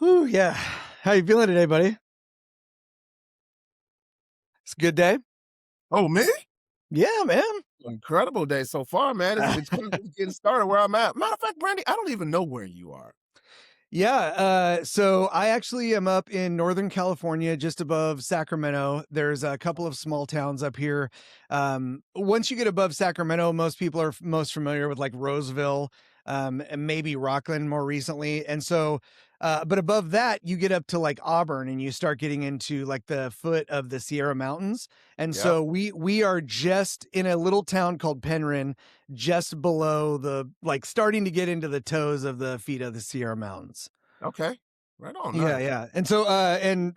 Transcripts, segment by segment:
Whew, yeah. How you feeling today, buddy? It's a good day? Oh, me? Yeah, man. Incredible day so far, man. It's kind of just getting started where I'm at. Matter of fact, Brandy, I don't even know where you are. Yeah, so I actually am up in Northern California, just above Sacramento. There's a couple of small towns up here. Once you get above Sacramento, most people are most familiar with like Roseville, and maybe Rockland more recently. And so, but above that, you get up to like Auburn, and you start getting into like the foot of the Sierra Mountains. And Yep. so we are just in a little town called Penryn, just below the like starting to get into the toes of the feet of the Sierra Mountains. Okay. Right on. Yeah, Nice. yeah. And so, and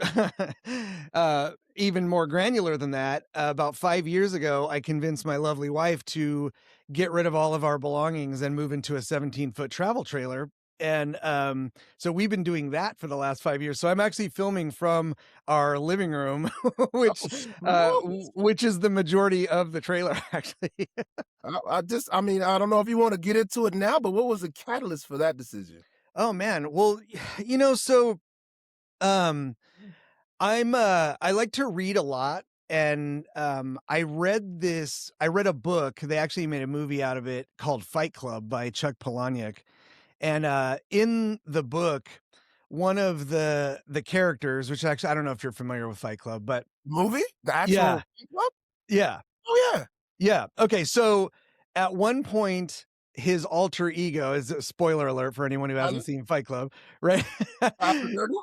even more granular than that, about 5 years ago, I convinced my lovely wife to get rid of all of our belongings and move into a 17-foot travel trailer. And so we've been doing that for the last 5 years. So I'm actually filming from our living room, Oh, smooth. which is the majority of the trailer, actually. I mean, I don't know if you want to get into it now, but what was the catalyst for that decision? Oh man. Well, so um I like to read a lot, and I read a book. They actually made a movie out of it called Fight Club by Chuck Palahniuk. And in the book, one of the characters, which actually I don't know if you're familiar with Fight Club, but Movie? The yeah, actual club? yeah, Oh yeah. yeah. Okay, so at one point his alter ego is a spoiler alert for anyone who Tyler, hasn't seen Fight Club, right? Tyler Durden?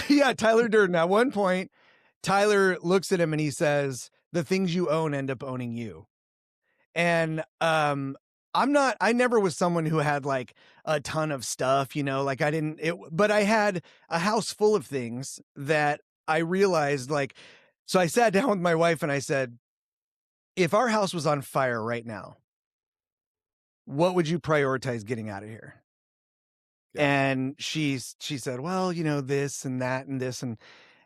Yeah, Tyler Durden. At one point, Tyler looks at him and he says, "The things you own end up owning you." And I never was someone who had like a ton of stuff, like I didn't it but I had a house full of things that I realized like so I sat down with my wife and I said, "If our house was on fire right now, what would you prioritize getting out of here?" Yeah. And she said, "Well, this and that and this." And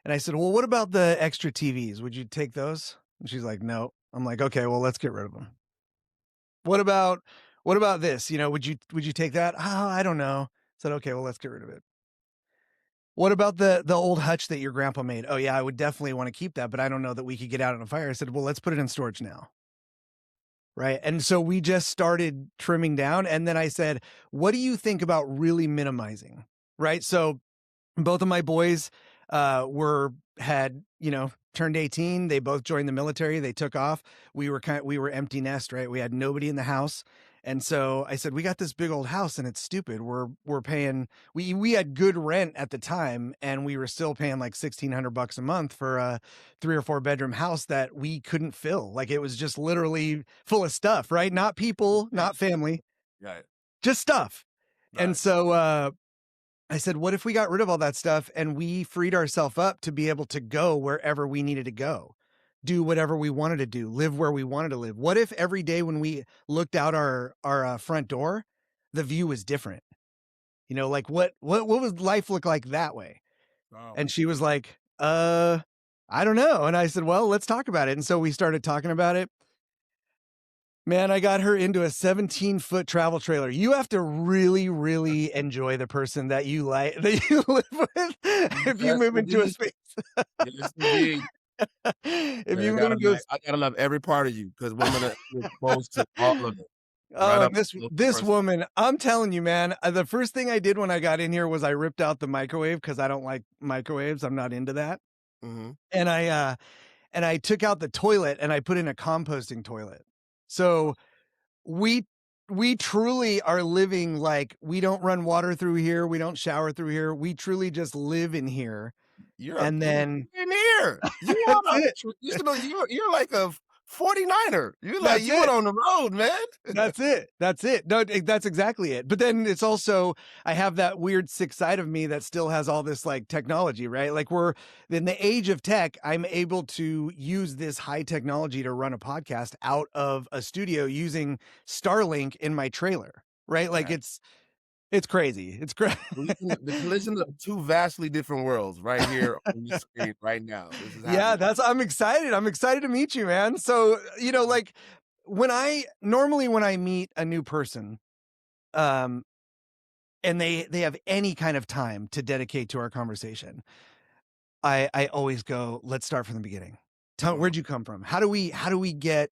I said, "Well, what about the extra TVs? Would you take those?" And she's like, "No." I'm like, "Okay, well, let's get rid of them." What about this? Would you take that? "Oh, I don't know." I said, "Okay, well, let's get rid of it." What about the old hutch that your grandpa made? "Oh yeah, I would definitely want to keep that, but I don't know that we could get out on a fire." I said, "Well, let's put it in storage now." Right. And so we just started trimming down. And then I said, "What do you think about really minimizing?" Right. So both of my boys were had turned 18. They both joined the military. They took off. We were empty nest, right? We had nobody in the house. And so I said, "We got this big old house and it's stupid. We're paying we had good rent at the time, and we were still paying like $1,600 a month for a 3 or 4 bedroom house that we couldn't fill. Like it was just literally full of stuff, right? Not people, not family, Right. just stuff." And Right. so I said, "What if we got rid of all that stuff and we freed ourselves up to be able to go wherever we needed to go, do whatever we wanted to do, live where we wanted to live? What if every day when we looked out our front door, the view was different? Like what would life look like that way?" Oh. And she was like, I don't know." And I said, "Well, let's talk about it." And so we started talking about it. Man, I got her into a 17-foot travel trailer. You have to really, really enjoy the person that you like that you live with if you Yes, move into a indeed. space. Yes, indeed. If Yeah, you move into a I gotta love every part of you because women are exposed to all of it. Right oh, up and this close and this personal. woman, I'm telling you, man, the first thing I did when I got in here was I ripped out the microwave because I don't like microwaves. I'm not into that. Mhm. And I took out the toilet and I put in a composting toilet. So we we truly are living like we don't run water through here, we don't shower through here. We truly just live in here. You're a And then pioneer. You that's on a it. traditional you're like a 49er. That's You went it. on the road, man. That's it. That's it. No, that's exactly it. But then it's also I have that weird sick side of me that still has all this like technology, right? Like we're in the age of tech, I'm able to use this high technology to run a podcast out of a studio using Starlink in my trailer, right? Like Right. it's crazy. It's great. The collision of two vastly different worlds right here on your screen right now. This is Yeah, happening. that's I'm excited. I'm excited to meet you, man. So, like when I meet a new person, um and they have any kind of time to dedicate to our conversation, I always go, "Let's start from the beginning. Tell Mhm. where'd you come from? How do we get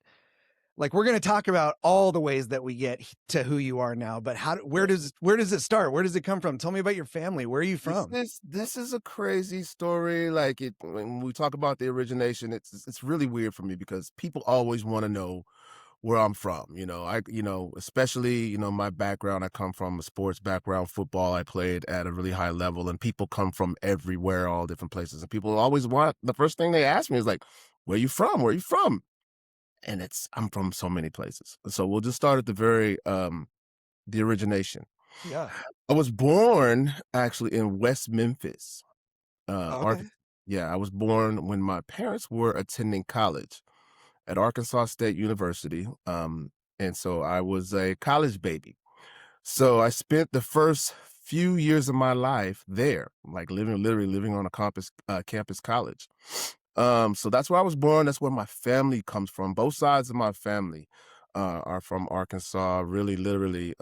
like, we're gonna talk about all the ways that we get to who you are now, but where does it start? Where does it come from? Tell me about your family. Where are you This from?" is this is a crazy story. Like it when we talk about the origination, it's really weird for me because people always want to know where I'm from. Especially, my background, I come from a sports background, football. I played at a really high level, and people come from everywhere, all different places. And people always want the first thing they ask me is like, where you from? Where you from? And I'm from so many places. So we'll just start at the origination. Yeah. I was born actually in West Memphis, Okay. Arkansas. Yeah, I was born when my parents were attending college at Arkansas State University. And so I was a college baby. So I spent the first few years of my life there, like literally living on a campus college. So that's where I was born. That's where my family comes from. Both sides of my family are from Arkansas. Really, literally,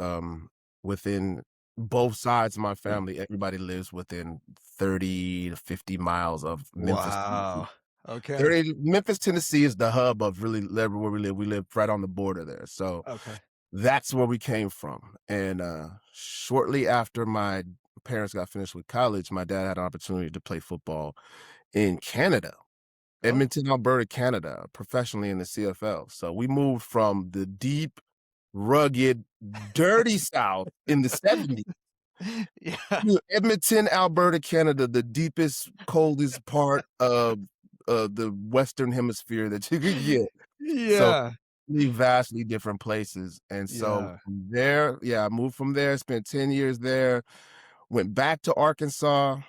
within both sides of my family, everybody lives within 30 to 50 miles of Memphis, Tennessee. Wow. Okay. 30 Memphis, Tennessee is the hub of really where we live. We live right on the border there. So Okay. that's where we came from. And shortly after my parents got finished with college, my dad had an opportunity to play football in Canada, Oh. Edmonton, Alberta, Canada, professionally in the CFL. So we moved from the deep, rugged, dirty South in the 70s Yeah. to Edmonton, Alberta, Canada, the deepest, coldest part of the Western Hemisphere that you could get. So Yeah. vastly different places. And so Yeah. from there, yeah, I moved from there, spent 10 years there, went back to Arkansas,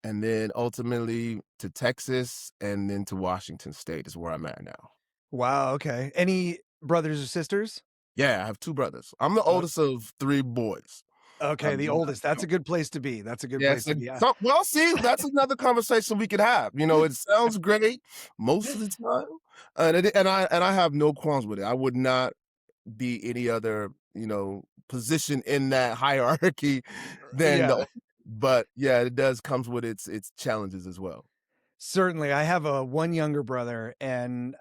and then ultimately to Texas, and then to Washington State is where I'm at now. Wow, okay. Any brothers or sisters? Yeah, I have two brothers. I'm the O oldest of three boys. Okay, I'm the oldest. That's a good place to be. That's a good Yeah, place it's to like be. well, see, that's another conversation we could have. It sounds great most of the time, and I have no qualms with it. I would not be any other, position in that hierarchy than Yeah. but yeah, it does comes with its challenges as well. Certainly, I have a one younger brother, and,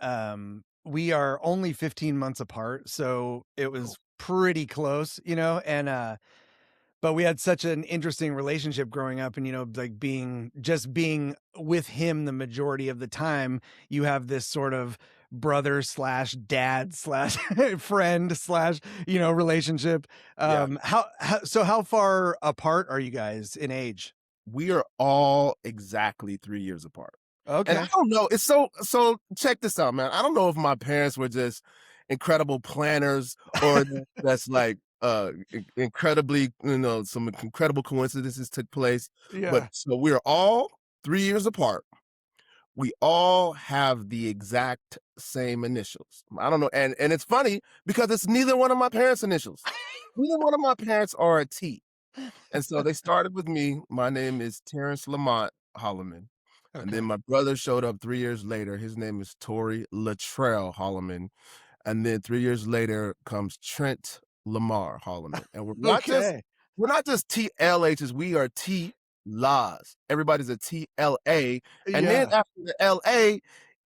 we are only 15 months apart, so it Oh, was pretty close, and, but we had such an interesting relationship growing up and, like, being with him the majority of the time, you have this sort of brother/dad/friend/, slash friend/, relationship. yeah. How far apart are you guys in age? We are all exactly 3 years apart. And I Okay. don't know, it's so check this out, man. I don't know if my parents were just incredible planners or that's like, incredibly, some incredible coincidences took place. But Yeah. so we're all 3 years apart. We all have the exact same initials. I don't know, and it's funny because it's neither one of my parents' initials. Neither one of my parents are a T. And so they started with me. My name is Terrence Lamont Holliman. And then Okay. my brother showed up 3 years later. His name is Tory Latrell Holliman. And then 3 years later comes Trent Lamar Holliman. And Okay. we're not just TLHs, we are T-Laws. Everybody's a TLA. And then Yeah. after the LA,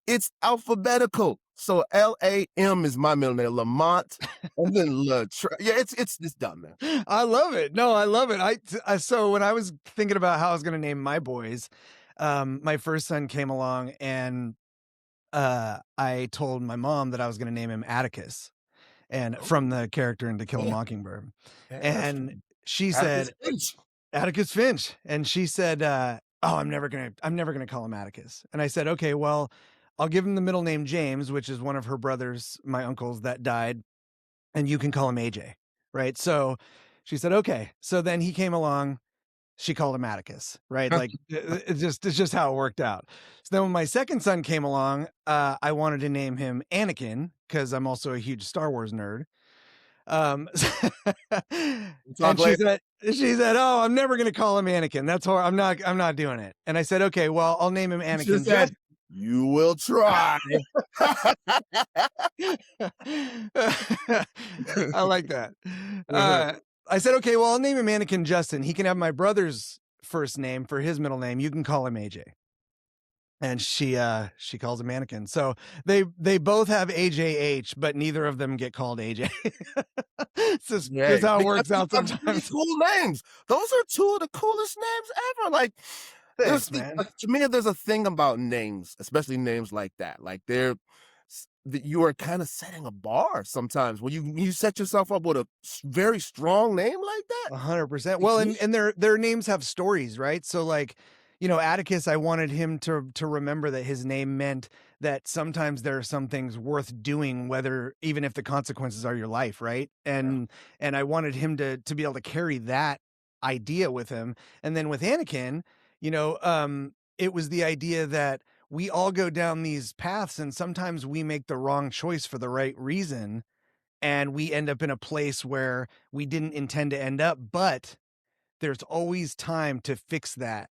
it's alphabetical. So LAM is my middle name, Lamont, and then Latrell. Yeah, it's dumb, man. I love it. No, I love it. So when I was thinking about how I was gonna name my boys, my first son came along and, I told my mom that I was gonna name him Atticus, and from Oh, the character in To Kill a yeah. Mockingbird, Yeah, that's and fun. she Atticus said Finch. Atticus Finch, and she said, "Oh, I'm never gonna call him Atticus." And I said, "Okay, well, I'll give him the middle name James, which is one of her brothers, my uncles that died, and you can call him AJ." Right? So she said, "Okay." So then he came along, she called him Atticus, right? Like it's just how it worked out. So then when my second son came along, I wanted to name him Anakin because I'm also a huge Star Wars nerd. Um, We'll and talk later. she said, "Oh, I'm never gonna call him Anakin. That's hor I'm not doing it." And I said, "Okay, well, I'll name him You should have Anakin just." said, "You will try." I like that. Uh-huh. I said, "Okay, well, I'll name him Mannequin Justin. He can have my brother's first name for his middle name. You can call him AJ." And she calls him Mannequin. So they both have AJH, but neither of them get called AJ. It's just Yeah, how it because works those out are really sometimes. cool names. Those are two of the coolest names ever. Like, Thanks, man. to me, there's a thing about names, especially names like that. Like that you are kind of setting a bar sometimes when you set yourself up with a very strong name like that. 100%. Like Well, me, and their names have stories, right? So like, Atticus, I wanted him to remember that his name meant that sometimes there are some things worth doing, whether even if the consequences are your life, right? yeah, And I wanted him to be able to carry that idea with him. And then with Anakin, it was the idea that we all go down these paths and sometimes we make the wrong choice for the right reason and we end up in a place where we didn't intend to end up, but there's always time to fix that,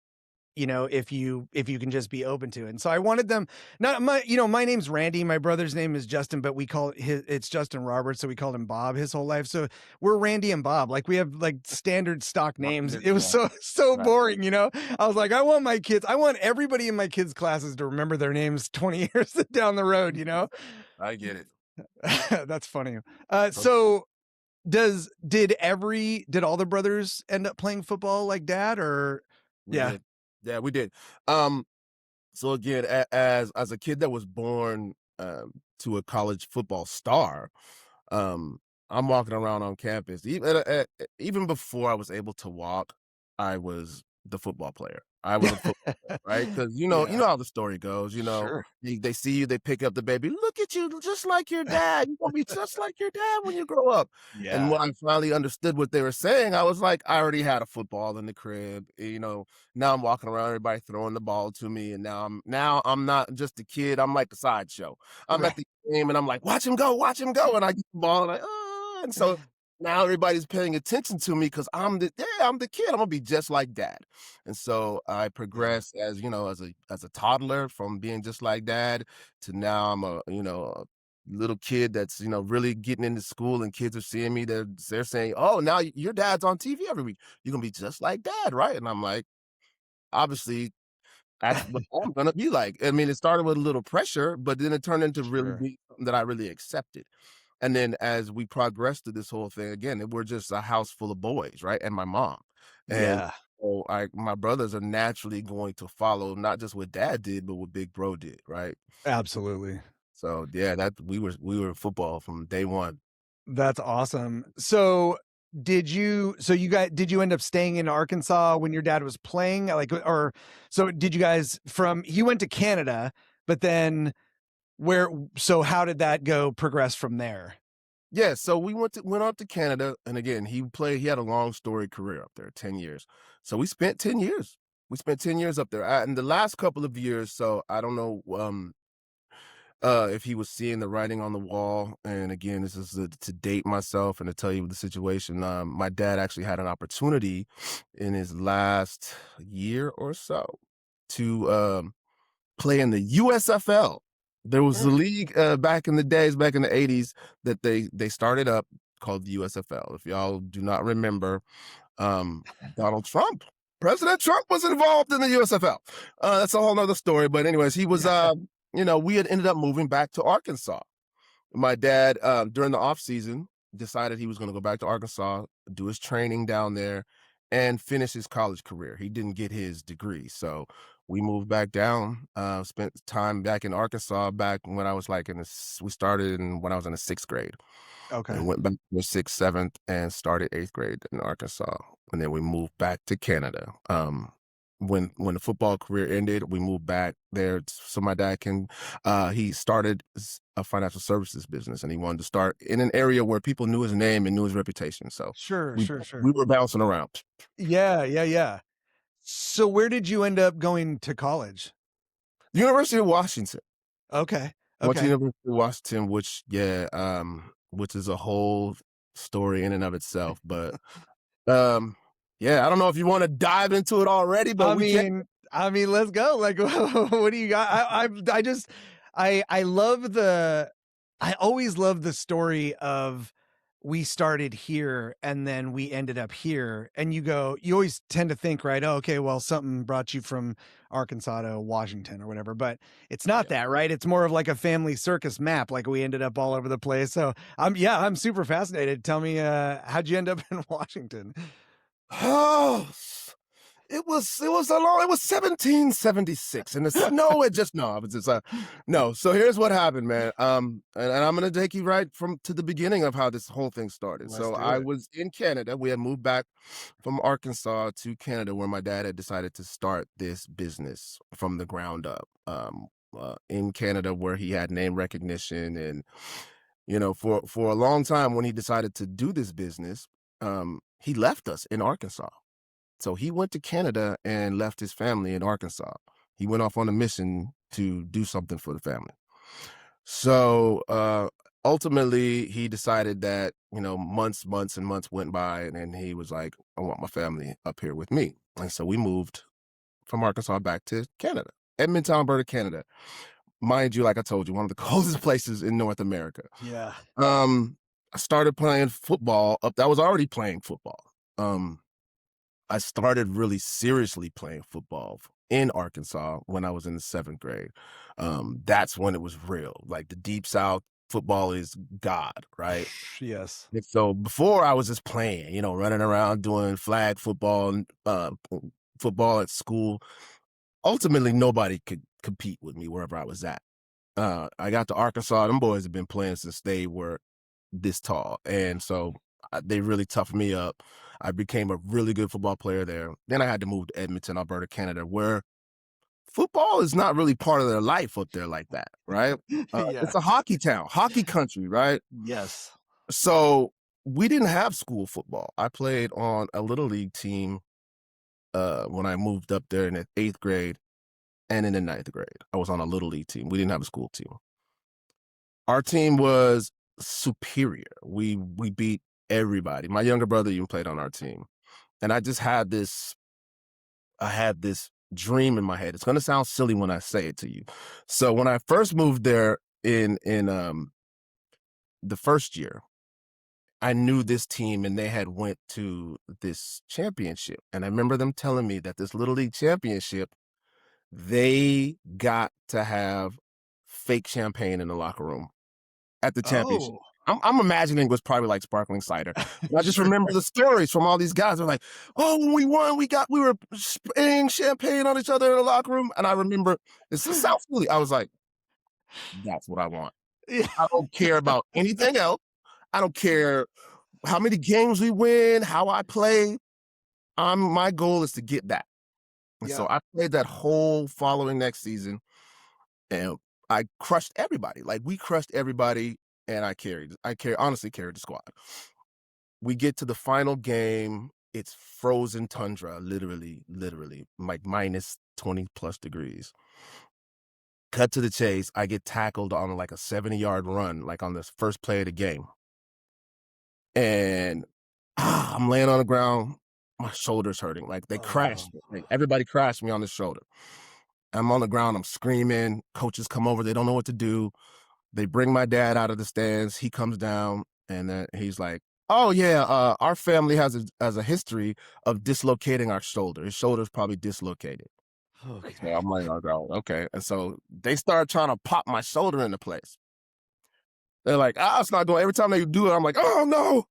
if you can just be open to it. And so I wanted them, not my name's Randy, my brother's name is Justin, but it's Justin Roberts, so we called him Bob his whole life. So we're Randy and Bob. Like we have like standard stock names. It was yeah, so right. boring. I was like, I want everybody in my kids' classes to remember their names 20 years down the road. I get it. That's funny. So So did all the brothers end up playing football like dad, or we yeah. did, yeah, we did. Um, so again, as a kid that was born to a college football star, um, I'm walking around on campus. Even before I was able to walk, I was the football player. I was a football player, right? Because you Yeah, know how the story goes. sure. They see you, they pick up the baby. Look at you, just like your dad. You're gonna be just like your dad when you grow up. And Yeah, when I finally understood what they were saying, I was like, I already had a football in the crib. Now I'm walking around, everybody throwing the ball to me, and now I'm not just a kid. I'm like a sideshow. I'm at right. the game, and I'm like, watch him go, and I get the ball, and and so now everybody's paying attention to me because I'm the kid. I'm gonna be just like dad. And so I Yeah, progressed as a toddler from being just like dad to now I'm a little kid that's really getting into school and kids are seeing me. They're saying, "Oh, now your dad's on TV every week. You're gonna be just like dad, right?" And I'm like, obviously that's what I'm gonna be like. I mean, it started with a little pressure, but then it turned into really sure. being something that I really accepted. And then as we progressed through this whole thing, again, we're just a house full of boys, right? And my mom. And Yeah, so my brothers are naturally going to follow not just what dad did, but what big bro did, right? absolutely. So yeah, that we were in football from day one. That's awesome. So did you end up staying in Arkansas when your dad was playing? Like, or so did you guys he went to Canada, but then where, so how did that go progress from there? Yeah, so we went up to Canada, and again, he had a long storied career up there, 10 years. So we spent 10 years. We spent 10 years up there. In the last couple of years, so I don't know if he was seeing the writing on the wall. And again, this is to date myself and to tell you the situation. My dad actually had an opportunity in his last year or so to play in the USFL. There was a Mm. league back in the days, back in the 80s, that they started up called the USFL. If y'all do not remember, Donald Trump, President Trump was involved in the USFL. That's a whole nother story. But anyways, he was, Yeah. we had ended up moving back to Arkansas. My dad, during the off season, decided he was going to go back to Arkansas, do his training down there, and finish his college career. He didn't get his degree, so we moved back down. Spent time back in Arkansas back when I was like we started when I was in the sixth grade, Okay. and went back to the sixth, seventh, and started eighth grade in Arkansas, and then we moved back to Canada. When the football career ended, we moved back there so my dad can. He started a financial services business, and he wanted to start in an area where people knew his name and knew his reputation. So Sure, we sure, sure. we were bouncing around. Yeah, yeah, yeah. So where did you end up going to college? University of Washington. Okay. Went to Okay. University of Washington, which is a whole story in and of itself. But um, yeah, I don't know if you want to dive into it already, but I we can. mean I mean, let's go. Like, what do you got? I just I love the I always love the story of we started here and then we ended up here, and you always tend to think, right? Oh, okay, well, something brought you from Arkansas to Washington or whatever, but it's not Yeah. that, right? It's more of like a family circus map. Like we ended up all over the place. So I'm super fascinated. Tell me, how'd you end up in Washington? Oh, it was a long it was 1776 and the snow had just no, it was just no. So here's what happened, man. And I'm gonna take you right from to the beginning of how this whole thing started. Let's So do I it. was in Canada. We had moved back from Arkansas to Canada where my dad had decided to start this business from the ground up. In Canada where he had name recognition and for a long time when he decided to do this business, he left us in Arkansas. So he went to Canada and left his family in Arkansas. He went off on a mission to do something for the family. So ultimately, he decided that months and months went by, and then he was like, "I want my family up here with me." And so we moved from Arkansas back to Canada, Edmonton, Alberta, Canada. Mind you, like I told you, one of the coldest places in North America. Yeah. Um, I started playing football. I was already playing football. Um, I started really seriously playing football in Arkansas when I was in the 7th grade. That's when it was real. Like the Deep South, football is God, right? Yes. And so before I was just playing, running around doing flag football, football at school. Ultimately, nobody could compete with me wherever I was at. I got to Arkansas. Them boys have been playing since they were this tall, and so they really toughed me up. I became a really good football player there. Then I had to move to Edmonton, Alberta, Canada, where football is not really part of their life up there like that, right? Yeah. It's a hockey town, hockey country, right? Yes. So we didn't have school football. I played on a little league team when I moved up there in the 8th grade and in the 9th grade. I was on a little league team. We didn't have a school team. Our team was superior. We beat everybody. My younger brother even played on our team. And I had this dream in my head. It's going to sound silly when I say it to you. So when I first moved there in the first year, I knew this team and they had went to this championship. And I remember them telling me that this little league championship, they got to have fake champagne in the locker room at the championship. Oh, I'm imagining it was probably like sparkling cider. But I just sure. remember the stories from all these guys. They're like, "Oh, when we won, we were spraying champagne on each other in the locker room." And I remember this is South Philly. I was like, "That's what I want. Yeah. I don't care about anything else. I don't care how many games we win, how I play. My goal is to get that." And Yeah. so I played that whole following next season, and I crushed everybody. Like we crushed everybody, and honestly carried the squad. We get to the final game. It's frozen tundra, literally, like minus 20 plus degrees. Cut to the chase. I get tackled on like a 70-yard run, like on the first play of the game. And I'm laying on the ground. My shoulder's hurting. Like they Oh. crashed me. Like everybody crashed me on the shoulder. I'm on the ground. I'm screaming. Coaches come over. They don't know what to do. They bring my dad out of the stands. He comes down and then he's like, "Oh yeah, our family has a history of dislocating our shoulder. His shoulder's probably dislocated." So Okay. I'm like, "Oh, okay." And so they start trying to pop my shoulder into place. They're like, it's not going. Every time they do it, I'm like, "Oh no."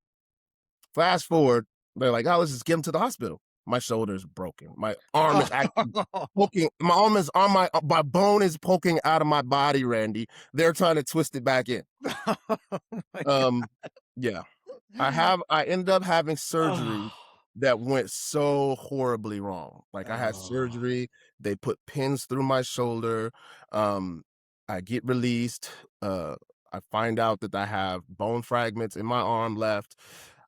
Fast forward, they're like, "Oh, let's just get him to the hospital." My shoulder is broken. My arm is actually poking. My arm is on my bone is poking out of my body, Randy. They're trying to twist it back in. Oh my Um, yeah. I ended up having Oh. surgery that went so horribly wrong. Like I had Oh. surgery, they put pins through my shoulder. Um, I get released. Uh, I find out that I have bone fragments in my arm left.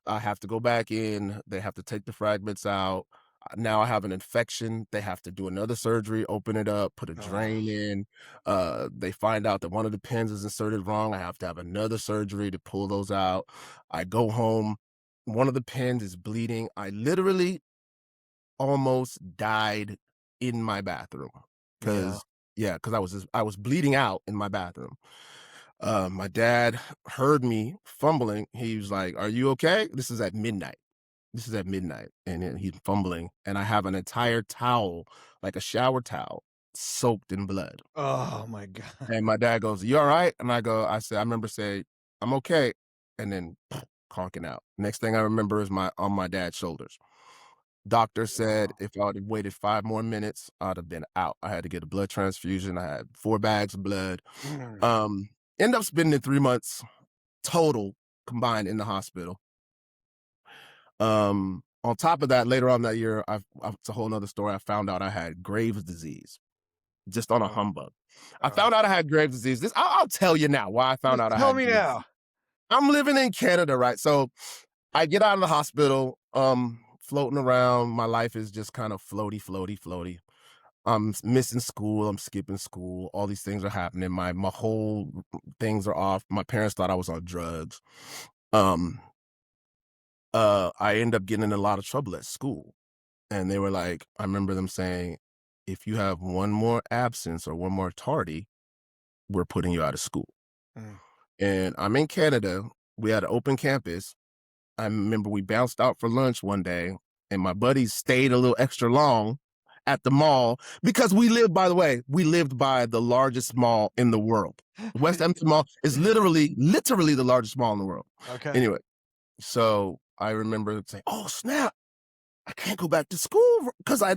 I have to go back in. They have to take the fragments out. Now I have an infection. They have to do another surgery, open it up, put a Oh. drain in. They find out that one of the pins is inserted wrong. I have to have another surgery to pull those out. I go home. One of the pins is bleeding. I literally almost died in my bathroom Yeah. because I was bleeding out in my bathroom. My dad heard me fumbling. He was like, "Are you okay?" This is at midnight. This is at midnight, and then he's fumbling, and I have an entire towel, like a shower towel, soaked in blood. Oh my god. And my dad goes, "You all right?" And I said, I remember saying, "I'm okay," and then conking out. Next thing I remember is my on my dad's shoulders. Doctor said Wow. if I would have waited 5 more minutes, I'd have been out. I had to get a blood transfusion. I had 4 bags of blood. Mm. Um, End up spending 3 months total combined in the hospital. On top of that, later on that year, it's a whole nother story. I found out I had Graves' disease just on a Oh, humbug. I oh. found out I had Graves' disease. I'll tell you now why I found Just out I tell had me Graves' now. disease. I'm living in Canada, right? So I get out of the hospital, floating around. My life is just kind of floaty, floaty, floaty. I'm missing school. I'm skipping school. All these things are happening. My whole things are off. My parents thought I was on drugs. Um, I end up getting in a lot of trouble at school. And they were like, I remember them saying, if you have one more absence or one more tardy, we're putting you out of school. Mm. And I'm in Canada. We had an open campus. I remember we bounced out for lunch one day, and my buddies stayed a little extra long at the mall because by the way, we lived by the largest mall in the world. West Hampton Mall is literally the largest mall in the world. Okay. Anyway, so I remember saying, "Oh snap! I can't go back to school because I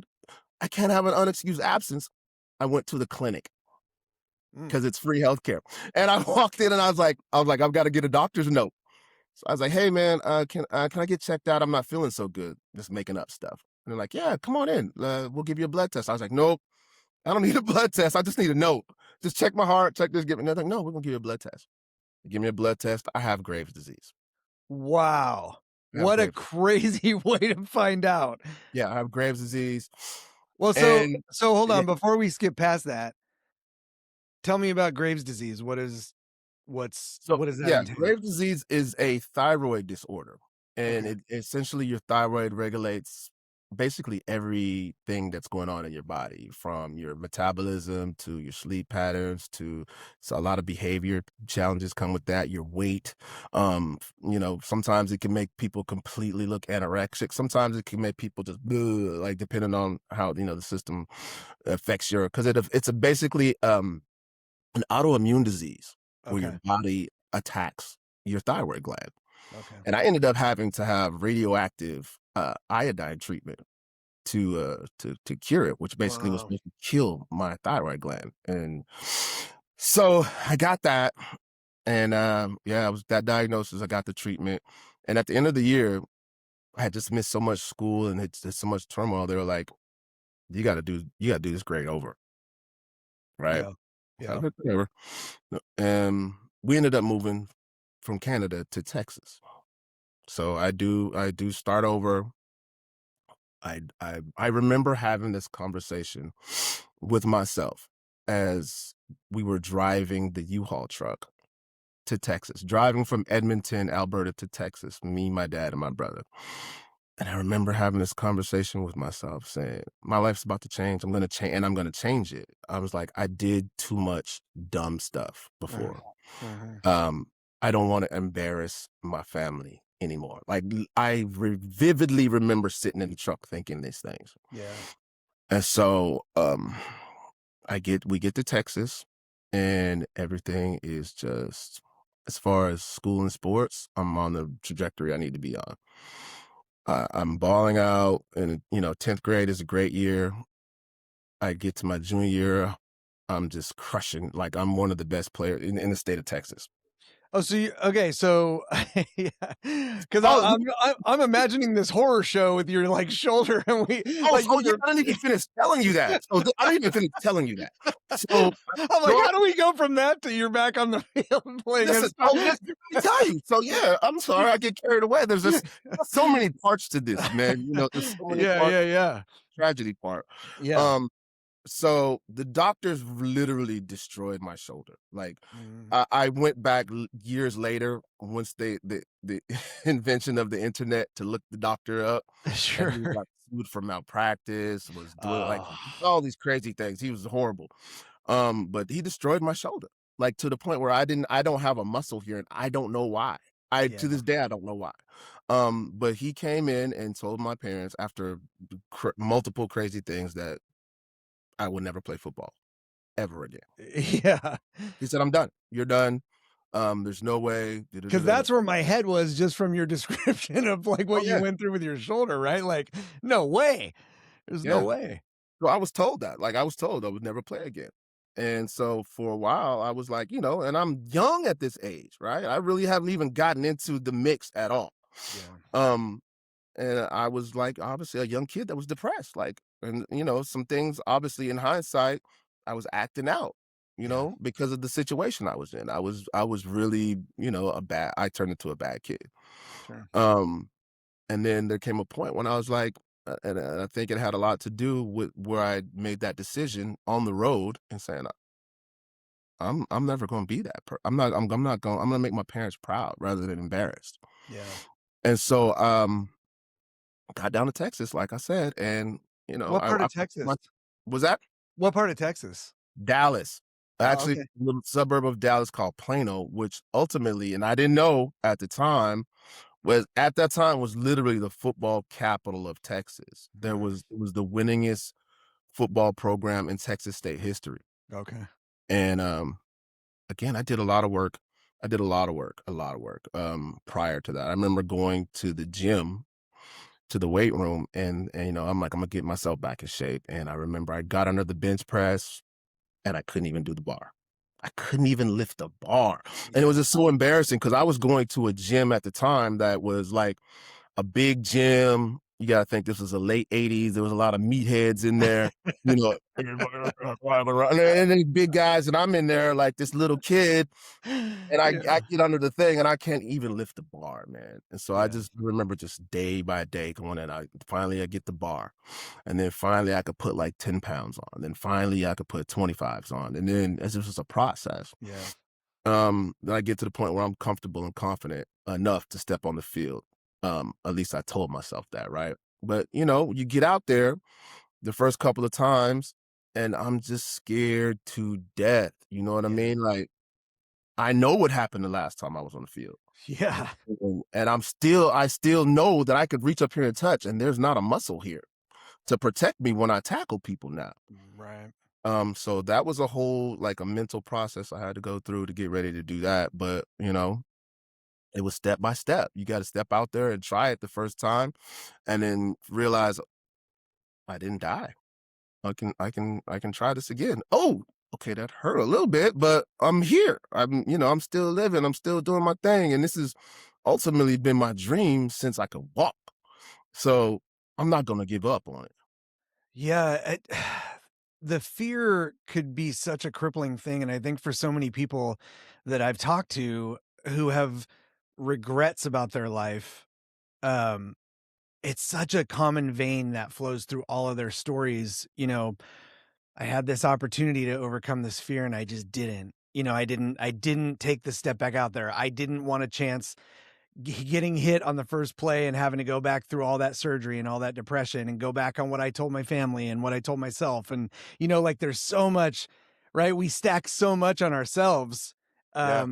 can't have an unexcused absence." I went to the clinic Mm. because it's free healthcare, and I walked in and I was like, I've got to get a doctor's note. So I was like, "Hey man, can I get checked out? I'm not feeling so good." Just making up stuff. And they're like, "Yeah, come on in. We'll give you a blood test." I was like, "Nope, I don't need a blood test. I just need a note. Just check my heart, check this, give me." And they're like, "No, we're gonna give you a blood test." They give me a blood test. I have Graves' disease. Wow. I have What a Graves. crazy way to find out. Yeah, I have Graves' disease. Well, And so hold yeah, on, before we skip past that, tell me about Graves' disease. so What does that yeah, entail? Graves' disease is a thyroid disorder, and Okay. it essentially your thyroid regulates basically everything that's going on in your body, from your metabolism to your sleep patterns to so a lot of behavior challenges come with that. Your weight, sometimes it can make people completely look anorexic. Sometimes it can make people just "Ugh," like depending on how the system affects because it's basically an autoimmune disease where your Okay. body attacks your thyroid gland. Okay. And I ended up having to have radioactive iodine treatment to cure it, which basically was Wow. supposed to kill my thyroid gland. And so I got that, and yeah, I was that diagnosis. I got the treatment, and at the end of the year, I had just missed so much school and it's just so much turmoil. They were like, you got to do this grade over, right?" Yeah. I Yeah. was like, "Whatever." We ended up moving from Canada to Texas. So I do start over. I remember having this conversation with myself as we were driving the U-Haul truck to Texas, driving from Edmonton, Alberta to Texas, me, my dad, and my brother. And I remember having this conversation with myself saying, my life's about to change. I'm going to change and I'm going to change it. I was like, I did too much dumb stuff Mm. before. Mhm. Um, I don't want to embarrass my family anymore. Like vividly remember sitting in the truck thinking these things. Yeah. And so we get to Texas and everything is just as far as school and sports, I'm on the trajectory I need to be on. I'm balling out and 10th grade is a great year. I get to my junior year, I'm just crushing. Like I'm one of the best players in the state of Texas. Oh, so you okay, so yeah, 'cause Oh, I'm imagining this horror show with your, like, shoulder and we Oh, like, so yeah, you're I didn't even finish telling you that. So I didn't even finish telling you that. So I'm like, going "How do we go from that to you're back on the field playing a listen, sport?" let me tell you. So yeah, I'm sorry I get carried away. There's so many parts to this, man. There's so many Yeah, parts, yeah, yeah. tragedy part. Yeah. Um, so the doctors literally destroyed my shoulder. Like Mhm. I went back years later once the invention of the internet to look the doctor up, and he Sure. got sued for malpractice, was doing like Oh. all these crazy things. He was horrible. But he destroyed my shoulder. like to the point where I don't have a muscle here and I don't know why. I Yeah. to this day I don't know why. But he came in and told my parents after multiple crazy things that I would never play football ever again. Yeah. He said, "I'm done. You're done. There's no way." Because that's where my head was just from your description of, like, Oh what you yeah, went through with your shoulder, right? Like, no way. There's no yeah. way. So I was told that. Like I was told I would never play again. And so for a while I was like, and I'm young at this age, right? I really haven't even gotten into the mix at all. Yeah. Um and I was like obviously a young kid that was depressed. Like and some things obviously in hindsight I was acting out, Yeah. because of the situation I was in. I was really, I turned into a bad kid. Sure. Um and then there came a point when I was like, and I think it had a lot to do with where I made that decision on the road and saying, I'm never going to be that. I'm not going. I'm going to make my parents proud rather than embarrassed. Yeah. And so, got down to Texas, like I said, and What part I of Texas? my, was that What part of Texas? Dallas, Oh, actually, okay. a little suburb of Dallas called Plano, which ultimately, and I didn't know at the time, was literally the football capital of Texas. Mm, It was the winningest football program in Texas state history. okay. And again, I did a lot of work. I did a lot of work prior to that. I remember going to the gym, to the weight room, and I'm like, I'm gonna get myself back in shape. And I remember I got under the bench press and I couldn't even do the bar. I couldn't even lift the bar. And it was Yeah. just so embarrassing because I was going to a gym at the time that was like a big gym. You gotta think this was the late '80s. There was a lot of meatheads in there, and these big guys, and I'm in there like this little kid, and I Yeah. get under the thing, and I can't even lift the bar, man. And so I Yeah. just remember just day by day going, and I get the bar, and then finally I could put like 10 pounds on, then finally I could put 25s on, and then as this was a process. Yeah. Then I get to the point where I'm comfortable and confident enough to step on the field. At least I told myself that, right? But you get out there the first couple of times and I'm just scared to death. You know what I Yeah. mean? Like I know what happened the last time I was on the field. Yeah. And I still know that I could reach up here and touch, and there's not a muscle here to protect me when I tackle people now. Right. So that was a whole like a mental process I had to go through to get ready to do that. But it was step by step. You got to step out there and try it the first time, and then realize I didn't die. I can try this again. Oh, okay, that hurt a little bit, but I'm here. I'm still living. I'm still doing my thing, and this has ultimately been my dream since I could walk. So I'm not gonna give up on it. Yeah, the fear could be such a crippling thing, and I think for so many people that I've talked to who have regrets about their life, um, it's such a common vein that flows through all of their stories. I had this opportunity to overcome this fear and I just didn't. I didn't take the step back out there. I didn't want a chance getting hit on the first play and having to go back through all that surgery and all that depression and go back on what I told my family and what I told myself. And, like there's so much, right? We stack so much on ourselves, Yeah.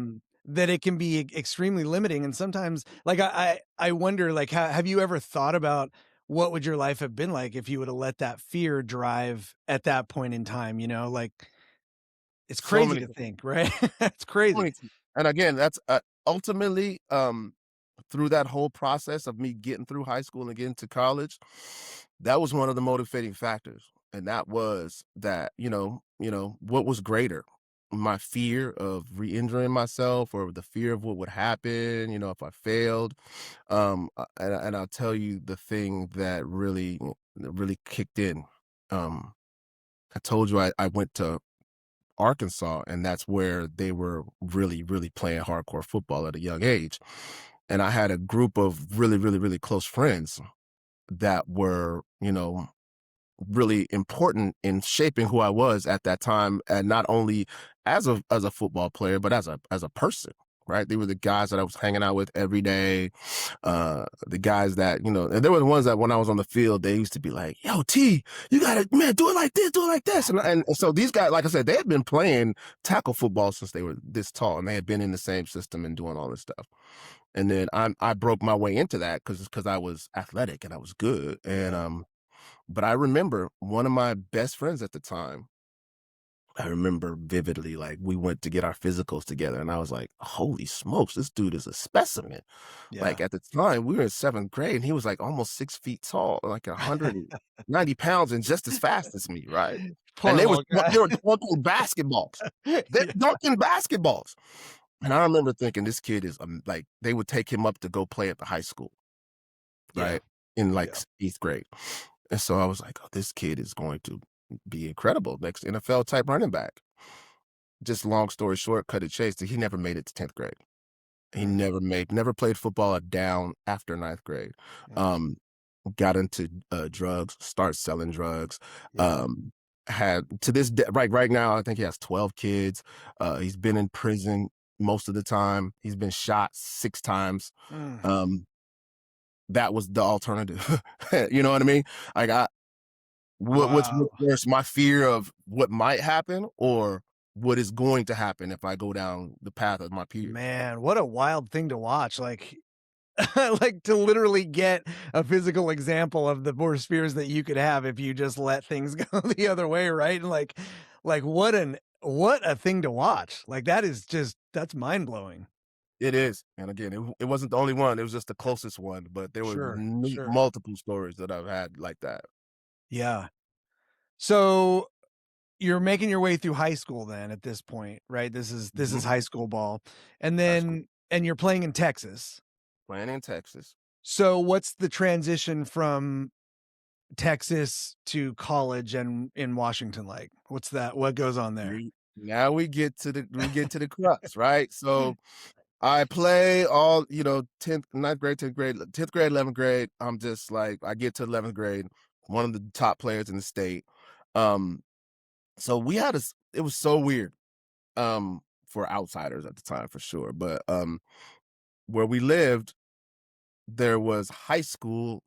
that it can be extremely limiting. And sometimes like, I wonder, like, have you ever thought about what would your life have been like if you would have let that fear drive at that point in time, like it's So crazy many to think, right? It's crazy. 22. And again, that's ultimately through that whole process of me getting through high school and getting to college, that was one of the motivating factors. And that was that, what was greater? My fear of re-injuring myself or the fear of what would happen, if I failed. And I'll tell you the thing that really kicked in. Um, I told you I went to Arkansas, and that's where they were really, really playing hardcore football at a young age. And I had a group of really, really, really close friends that were, really important in shaping who I was at that time, and not only as a football player, but as a person. right? They were the guys that I was hanging out with every day. The guys that, and there were the ones that when I was on the field, they used to be like, yo, T, you gotta, man, do it like this, do it like this. And so these guys, like I said, they had been playing tackle football since they were this tall, and they had been in the same system and doing all this stuff. And then I broke my way into that because I was athletic and I was good. And Yeah. but I remember one of my best friends at the time. I remember vividly, like we went to get our physicals together, and I was like, "Holy smokes, this dude is a specimen!" Yeah. Like at the time, we were in seventh grade, and he was like almost 6 feet tall, like 190 pounds, and just as fast as me, right? And Poor little guy. they were dunking basketballs. They're Yeah. dunking basketballs, and I remember thinking, this kid is like they would take him up to go play at the high school, Yeah. right? In like Yeah. eighth grade, and so I was like, "Oh, this kid is going to be incredible, next NFL type running back." Just long story short, cut it chase, he never made it to 10th grade. He Mm, never played football a down after ninth grade. yeah. Um, got into drugs, start selling drugs. Yeah. Um, had to this day, right now, I think he has 12 kids. He's been in prison most of the time. He's been shot 6 times. Mm, Um, that was the alternative. You know what I mean? Like what's wow. worse, my fear of what might happen or what is going to happen if I go down the path of my peers? Man, what a wild thing to watch, like like, to literally get a physical example of the worst fears that you could have if you just let things go the other way, right? And, like, what a thing to watch. Like, that is just that's mind-blowing. It is, and again, it wasn't the only one, it was just the closest one, but there were Sure, sure. multiple stories that I've had like that. Yeah. So, you're making your way through high school then at this point, right? This is Mhm. high school ball, and High school, then and you're playing in Texas. playing in Texas. So, what's the transition from Texas to college and in Washington like? What goes on there? Now we get to the crux, right? So I play all, 10th, ninth grade, 10th grade, 10th grade, 11th grade. I'm just like, I get to 11th grade, one of the top players in the state. Um, so it was so weird, for outsiders at the time for sure. But where we lived, there was high school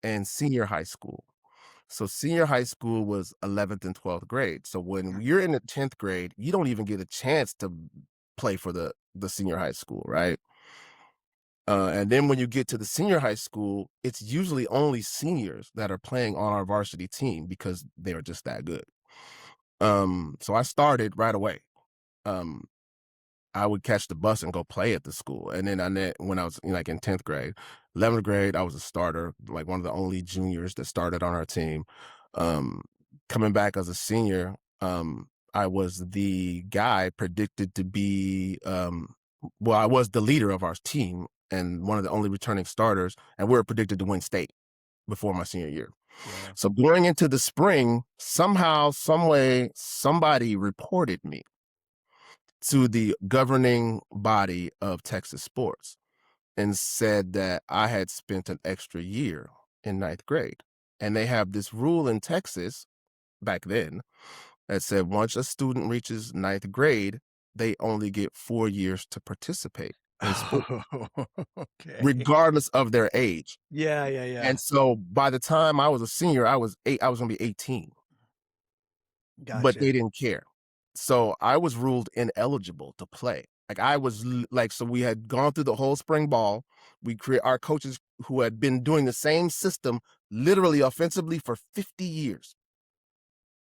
and senior high school. So senior high school was 11th and 12th grade. So when you're in the 10th grade, you don't even get a chance to play for the senior high school, right? And then when you get to the senior high school, it's usually only seniors that are playing on our varsity team because they are just that good. So I started right away. Um, I would catch the bus and go play at the school. And then when I was like in 10th grade, 11th grade, I was a starter, like one of the only juniors that started on our team. Um, Coming back as a senior, I was the guy predicted to be, well, I was the leader of our team and one of the only returning starters, and we were predicted to win state before my senior year. Yeah. So going into the spring, somehow, some way, somebody reported me to the governing body of Texas sports and said that I had spent an extra year in ninth grade. And they have this rule in Texas back then that said once a student reaches ninth grade, they only get 4 years to participate in sport, Oh, okay. regardless of their age. Yeah, yeah, yeah. And so by the time I was a senior, I was gonna be 18. But Gotcha. they didn't care. So I was ruled ineligible to play. Like I was like, so we had gone through the whole spring ball. We create our coaches who had been doing the same system literally offensively for 50 years.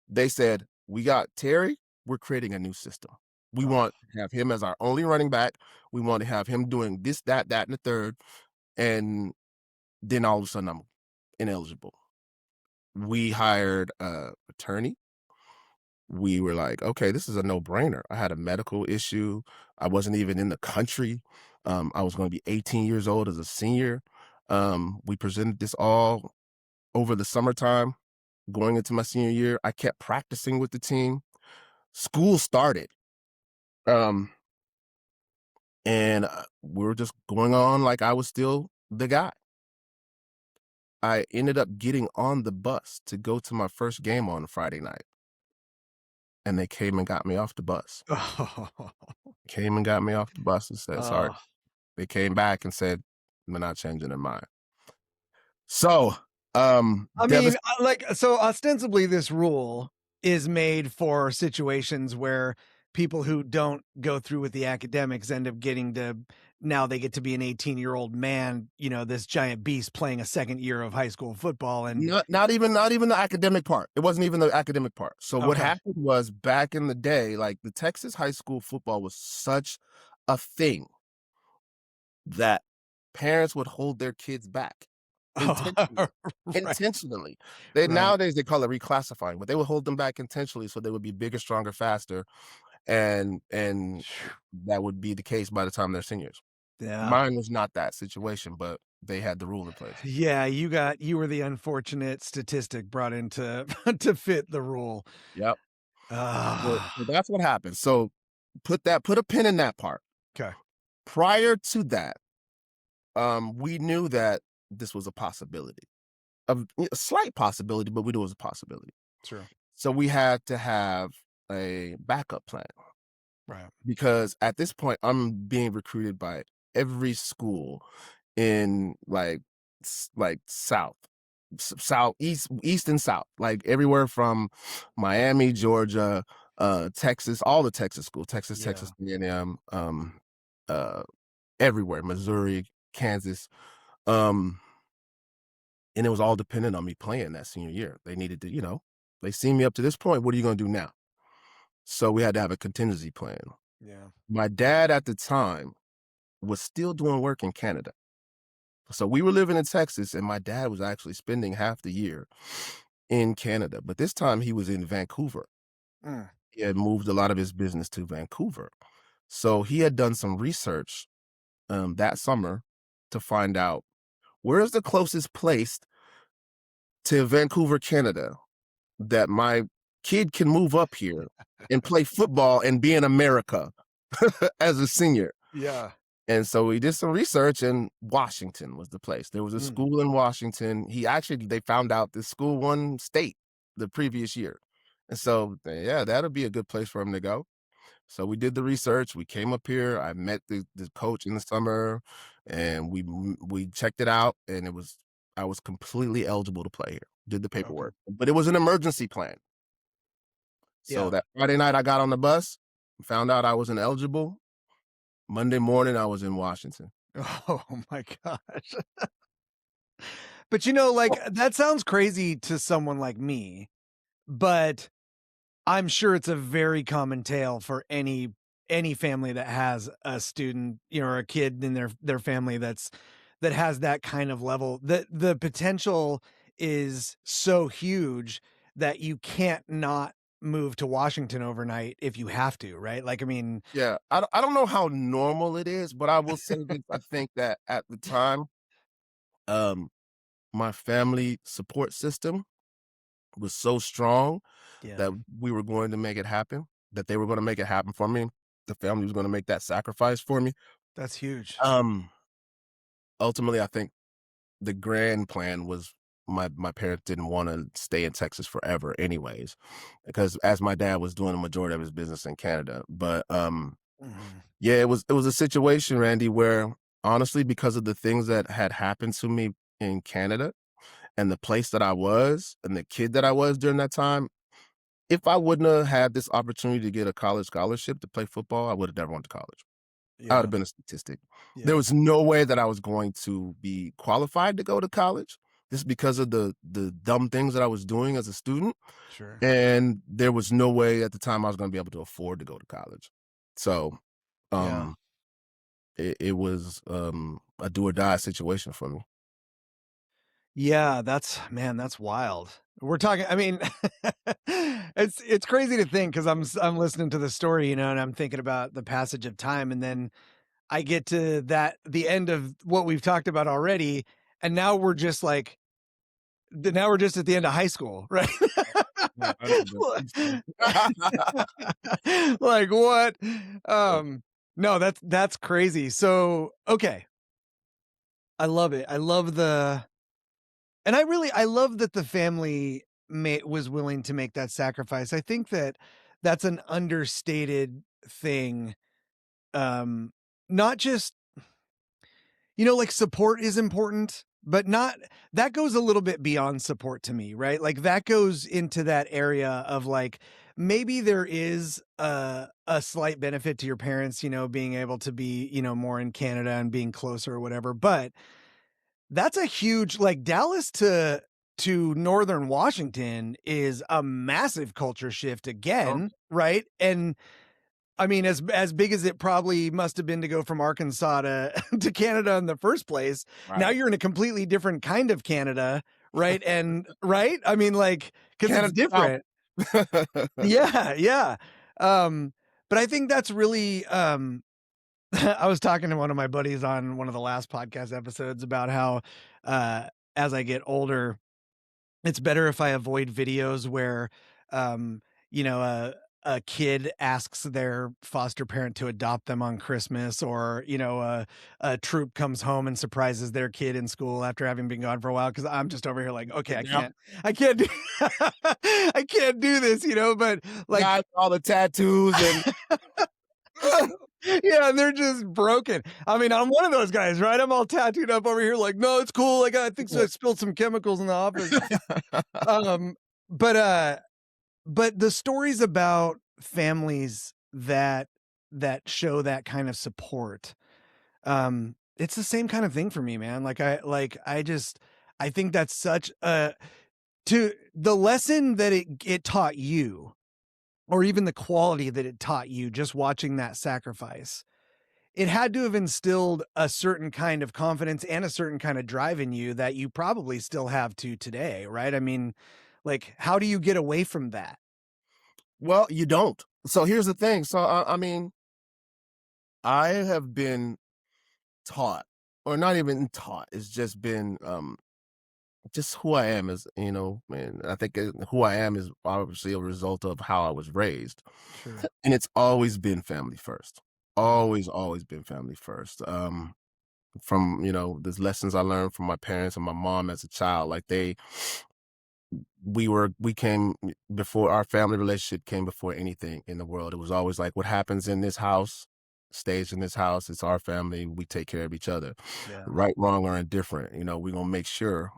They said, we got Terry, we're creating a new system. We Oh, want to have him as our only running back. We want to have him doing this, that, and the third. And then all of a sudden I'm ineligible. We hired a attorney. We were like, okay, this is a no-brainer. I had a medical issue. I wasn't even in the country. I was going to be 18 years old as a senior. We presented this all over the summertime. Going into my senior year, I kept practicing with the team. School started, um, and we were just going on like I was still the guy. I ended up getting on the bus to go to my first game on Friday night. and they came and got me off the bus. Oh. Came and got me off the bus and said, "Sorry." Oh. They came back and said, "We're not changing their mind." So, I mean, devas like, so ostensibly this rule is made for situations where people who don't go through with the academics end up getting to now they get to be an 18-year-old man, this giant beast playing a second year of high school football and not even the academic part. It wasn't even the academic part. So what okay. happened was back in the day, like, the Texas high school football was such a thing that parents would hold their kids back Oh, intentionally. right, Intentionally. They right. nowadays they call it reclassifying, but they would hold them back intentionally so they would be bigger, stronger, faster, and that would be the case by the time they're seniors. Yeah. Mine was not that situation, but they had the rule in place. Yeah, you were the unfortunate statistic brought into to fit the rule. Yep. So Ah, that's what happened. So put a pin in that part. okay, Prior to that, we knew that this was a possibility. A slight possibility, but we knew it was a possibility. true. So we had to have a backup plan Right. because at this point I'm being recruited by every school in like south, east and south, like everywhere from Miami, Georgia, Texas, all the Texas schools, Yeah. Texas A&M, uh, everywhere, Missouri, Kansas, um, and it was all dependent on me playing that senior year. They needed to, they seen me up to this point. What are you going to do now? So we had to have a contingency plan. Yeah. My dad at the time was still doing work in Canada. So we were living in Texas, and my dad was actually spending half the year in Canada. But this time he was in Vancouver. Mm. He had moved a lot of his business to Vancouver. So he had done some research that summer to find out where is the closest place to Vancouver, Canada, that my kid can move up here and play football and be in America as a senior. Yeah. And so we did some research, and Washington was the place. There was a Mm. school in Washington. They found out this school won state the previous year. And so, yeah, that'll be a good place for him to go. So we did the research. We came up here. I met the coach in the summer, and we checked it out, and I was completely eligible to play here. Did the Okay. paperwork, but it was an emergency plan. So Yeah. that Friday night, I got on the bus, found out I wasn't eligible. Monday morning, I was in Washington. Oh my gosh. But, like, that sounds crazy to someone like me, but I'm sure it's a very common tale for any family that has a student, or a kid in their family that has that kind of level. The potential is so huge that you can't not move to Washington overnight if you have to, right? Like, I mean, Yeah, I don't know how normal it is, but I will say this: I think that at the time, um, my family support system was so strong yeah, that we were going to make it happen, that they were gonna make it happen for me. The family was gonna make that sacrifice for me. that's huge. Um, Ultimately, I think the grand plan was my parents didn't wanna stay in Texas forever anyways, because as my dad was doing the majority of his business in Canada. But, Mhm. yeah, it was a situation, Randy, where honestly, because of the things that had happened to me in Canada and the place that I was and the kid that I was during that time, if I wouldn't have had this opportunity to get a college scholarship to play football, I would have never went to college. I would have Yeah, been a statistic. There yeah, was no way that I was going to be qualified to go to college just because of the dumb things that I was doing as a student, sure. and there was no way at the time I was gonna be able to afford to go to college. So, Yeah. um, it was, a do or die situation for me. Yeah, that's wild. We're talking I mean, it's crazy to think because I'm listening to the story, and I'm thinking about the passage of time, and then I get to the end of what we've talked about already, and now we're just like now we're just at the end of high school, right? Yeah, I know, but it's Like, what? No, that's crazy. So, okay, I love it. I love the And I love that the family was willing to make that sacrifice. I think that that's an understated thing. Um, not just, like, support is important, but not that goes a little bit beyond support to me, right? Like, that goes into that area of, like, maybe there is a slight benefit to your parents, being able to be, more in Canada and being closer or whatever, but that's a huge, like, Dallas to Northern Washington is a massive culture shift Oh, again, right? And I mean, as big as it probably must have been to go from Arkansas to to Canada in the first place, now right. you're in a completely different kind of Canada, right? And right? I mean, like, because it's Canada South. different. Yeah, yeah. Um, but I think that's really, I was talking to one of my buddies on one of the last podcast episodes about how, uh, as I get older, it's better if I avoid videos where, um, a kid asks their foster parent to adopt them on Christmas, or, a troop comes home and surprises their kid in school after having been gone for a while. Because I'm just over here like, okay, Yeah. I can't do, I can't do this, but like, Guys, all the tattoos and yeah, and they're just broken. I mean, I'm one of those guys, right? I'm all tattooed up over here, like, no, it's cool. Like, I think so. I spilled some chemicals in the office. Um, but but the stories about families that show that kind of support, it's the same kind of thing for me, man. I think that's such a to the lesson that it taught you, or even the quality that it taught you just watching that sacrifice. It had to have instilled a certain kind of confidence and a certain kind of drive in you that you probably still have to today, right? I mean, like, how do you get away from that? well, you don't. So here's the thing. So I mean, I have been taught, or not even taught. It's just been just who I am is, and I think who I am is obviously a result of how I was raised. Sure. And it's always been family first. Always been family first. From, the lessons I learned from my parents and my mom as a child, like we came before our family relationship came before anything in the world. It was always like what happens in this house stays in this house. It's our family. We take care of each other. Yeah. Right, wrong, or indifferent. We're gonna make sure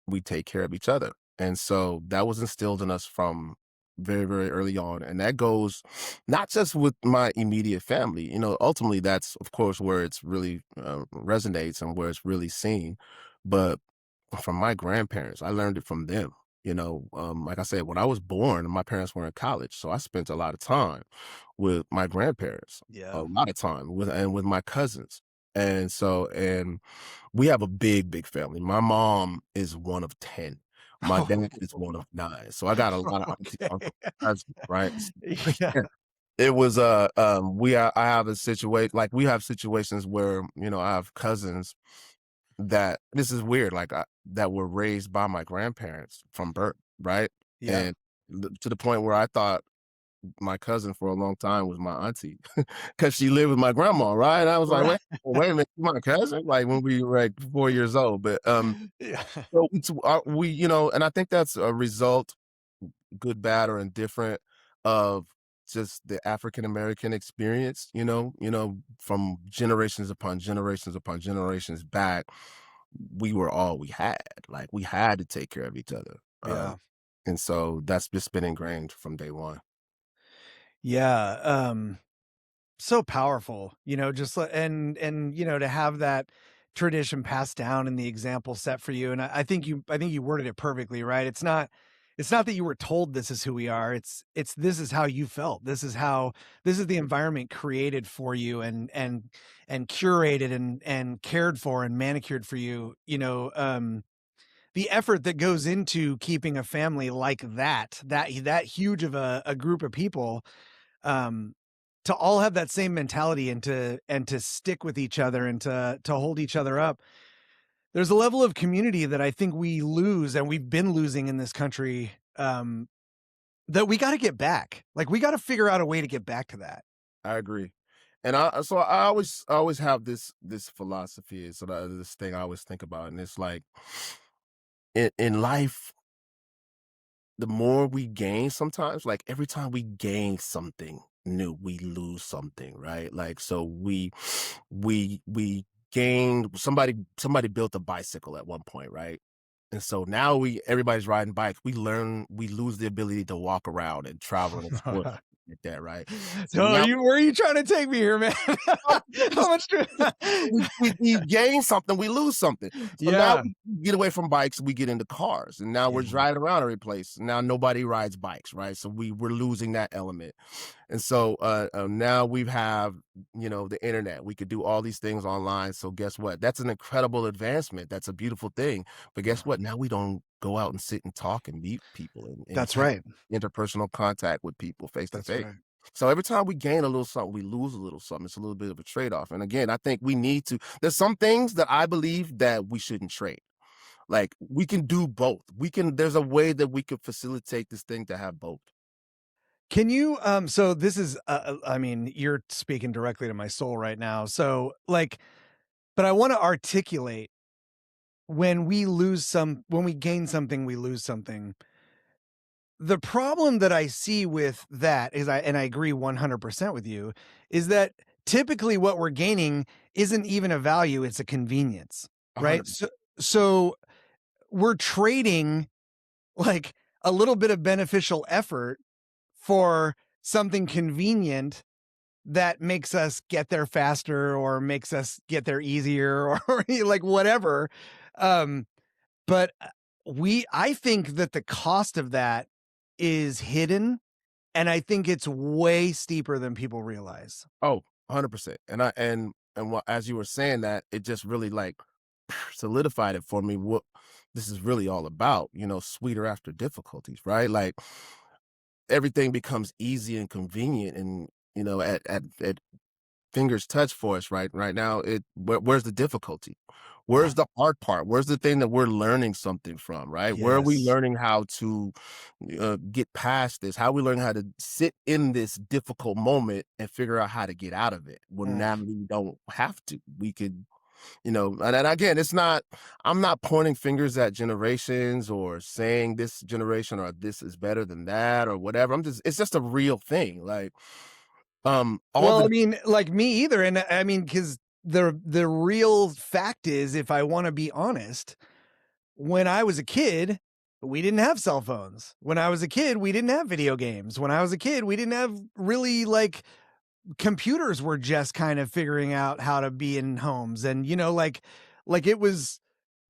we take care of each other. And so that was instilled in us from very, very early on. And that goes not just with my immediate family. Ultimately, that's, of course, where it's really resonates and where it's really seen. But from my grandparents, I learned it from them. Like I said, when I was born, my parents were in college. So I spent a lot of time with my grandparents, a Yeah. lot of time with my cousins. And we have a big, big family. My mom is one of 10. My dad is one of 9. So I got a lot of auntie, Okay. uncle, cousins, right? Yeah. It was I have a situation, like we have situations where, I have cousins that this is weird, like that were raised by my grandparents from birth, right? Yeah. And to the point where I thought my cousin for a long time was my auntie because she lived with my grandma, right? And I was like, Right. wait a minute, you my cousin? Like when we were like 4 years old. But Yeah. so we, and I think that's a result, good, bad, or indifferent, of just the African American experience, from generations upon generations upon generations back. We were all we had. Like we had to take care of each other. Yeah. And so that's just been ingrained from day one. Yeah. So powerful, just and to have that tradition passed down and the example set for you. And I think you worded it perfectly, right? It's not that you were told this is who we are. It's this is how you felt. This is the environment created for you and curated and cared for and manicured for you. The effort that goes into keeping a family like that huge of a group of people, um, to all have that same mentality and to stick with each other and to hold each other up. There's a level of community that I think we lose and we've been losing in this country, that we got to get back. Like we got to figure out a way to get back to that. I agree. And I always have this philosophy, so that this thing I always think about, and it's like in life, the more we gain sometimes, like, every time we gain something new, we lose something, right? Like, so we gained somebody built a bicycle at one point, right? And so now everybody's riding bikes. We lose the ability to walk around and travel and explore like that, right? So So now where are you trying to take me here, man? How much we gain something, we lose something. So now Yeah. we get away from bikes, we get into cars, and now we're Yeah. driving around every place. Now nobody rides bikes, right? So we're losing that element. And so now we have, the internet. We could do all these things online. So guess what? That's an incredible advancement. That's a beautiful thing. But guess Yeah. what? Now we don't go out and sit and talk and meet people and That's have right. interpersonal contact with people face to That's face. right. So every time we gain a little something, we lose a little something. It's a little bit of a trade-off. And again, I think we need to, there's some things that I believe that we shouldn't trade. Like we can do both. There's a way that we could facilitate this thing to have both. Can you so this is I mean, you're speaking directly to my soul right now. So, like, but I want to articulate when we gain something, we lose something. The problem that I see with that is I agree 100% with you, is that typically what we're gaining isn't even a value, it's a convenience, right? 100%. So we're trading like a little bit of beneficial effort for something convenient that makes us get there faster or makes us get there easier or like whatever. Um, but I think that the cost of that is hidden, and I think it's way steeper than people realize. Oh, 100%. And what, as you were saying that, it just really like solidified it for me what this is really all about, sweeter after difficulties, right? Like everything becomes easy and convenient and at fingers touch for us right now. Where's the difficulty? Where's the hard part? Where's the thing that we're learning something from, right? Where are we Yes. learning how to get past this? How are we learning how to sit in this difficult moment and figure out how to get out of it? Well, Mm. now we don't have to. We could, and again, I'm not pointing fingers at generations or saying this generation or this is better than that or whatever. It's just a real thing. Like, all Well, I the mean, like me either, and I mean, because the real fact is, if I wanna be honest, when I was a kid, we didn't have cell phones. When I was a kid, we didn't have video games. When I was a kid, we didn't have really like computers were just kind of figuring out how to be in homes and like it was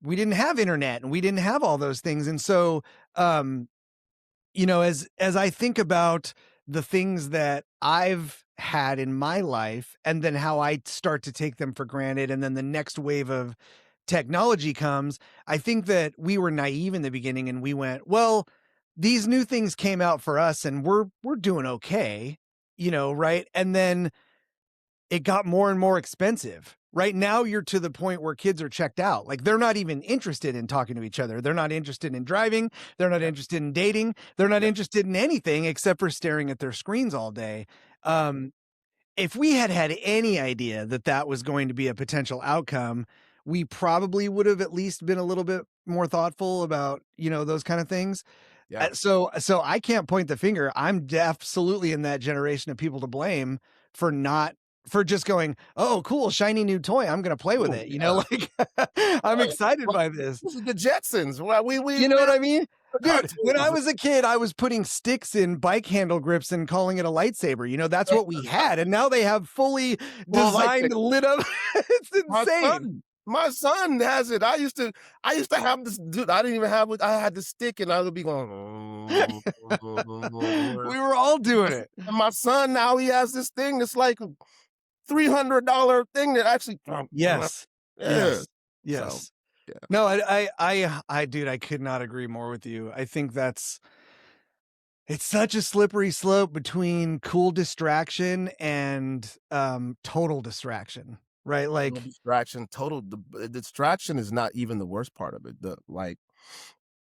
we didn't have internet and we didn't have all those things. And so um as I think about the things that I've had in my life and then how I start to take them for granted and then the next wave of technology comes, I think that we were naive in the beginning and we went, well, these new things came out for us and we're doing okay, right? And then it got more and more expensive. Right now, you're to the point where kids are checked out. Like they're not even interested in talking to each other. They're not interested in driving. They're not yeah, interested in dating. They're not yeah, interested in anything except for staring at their screens all day. Um, if we had had any idea that that was going to be a potential outcome, we probably would have at least been a little bit more thoughtful about, those kind of things. yeah. So I can't point the finger. I'm absolutely in that generation of people to blame for not for just going, "Oh, cool, shiny new toy. I'm gonna play with Oh, it." yeah. Like I'm Right. excited Well, by this. this is the Jetsons. Well, You know what we're I mean? the Dude, when I cartoons. was a kid, I was putting sticks in bike handle grips and calling it a lightsaber. That's what we had. And now they have fully Well, like designed lit up. It's my insane. son has it. I used to have this dude. I didn't even have it. I had the stick and I would be going. We were all doing it. And my son now he has this thing that's like $300 thing that actually. Yes. Yeah. Yes. So Yes. yeah. No, dude, I could not agree more with you. I think it's such a slippery slope between cool distraction and total distraction, right? No Like, distraction. Total the distraction is not even the worst part of it. The like,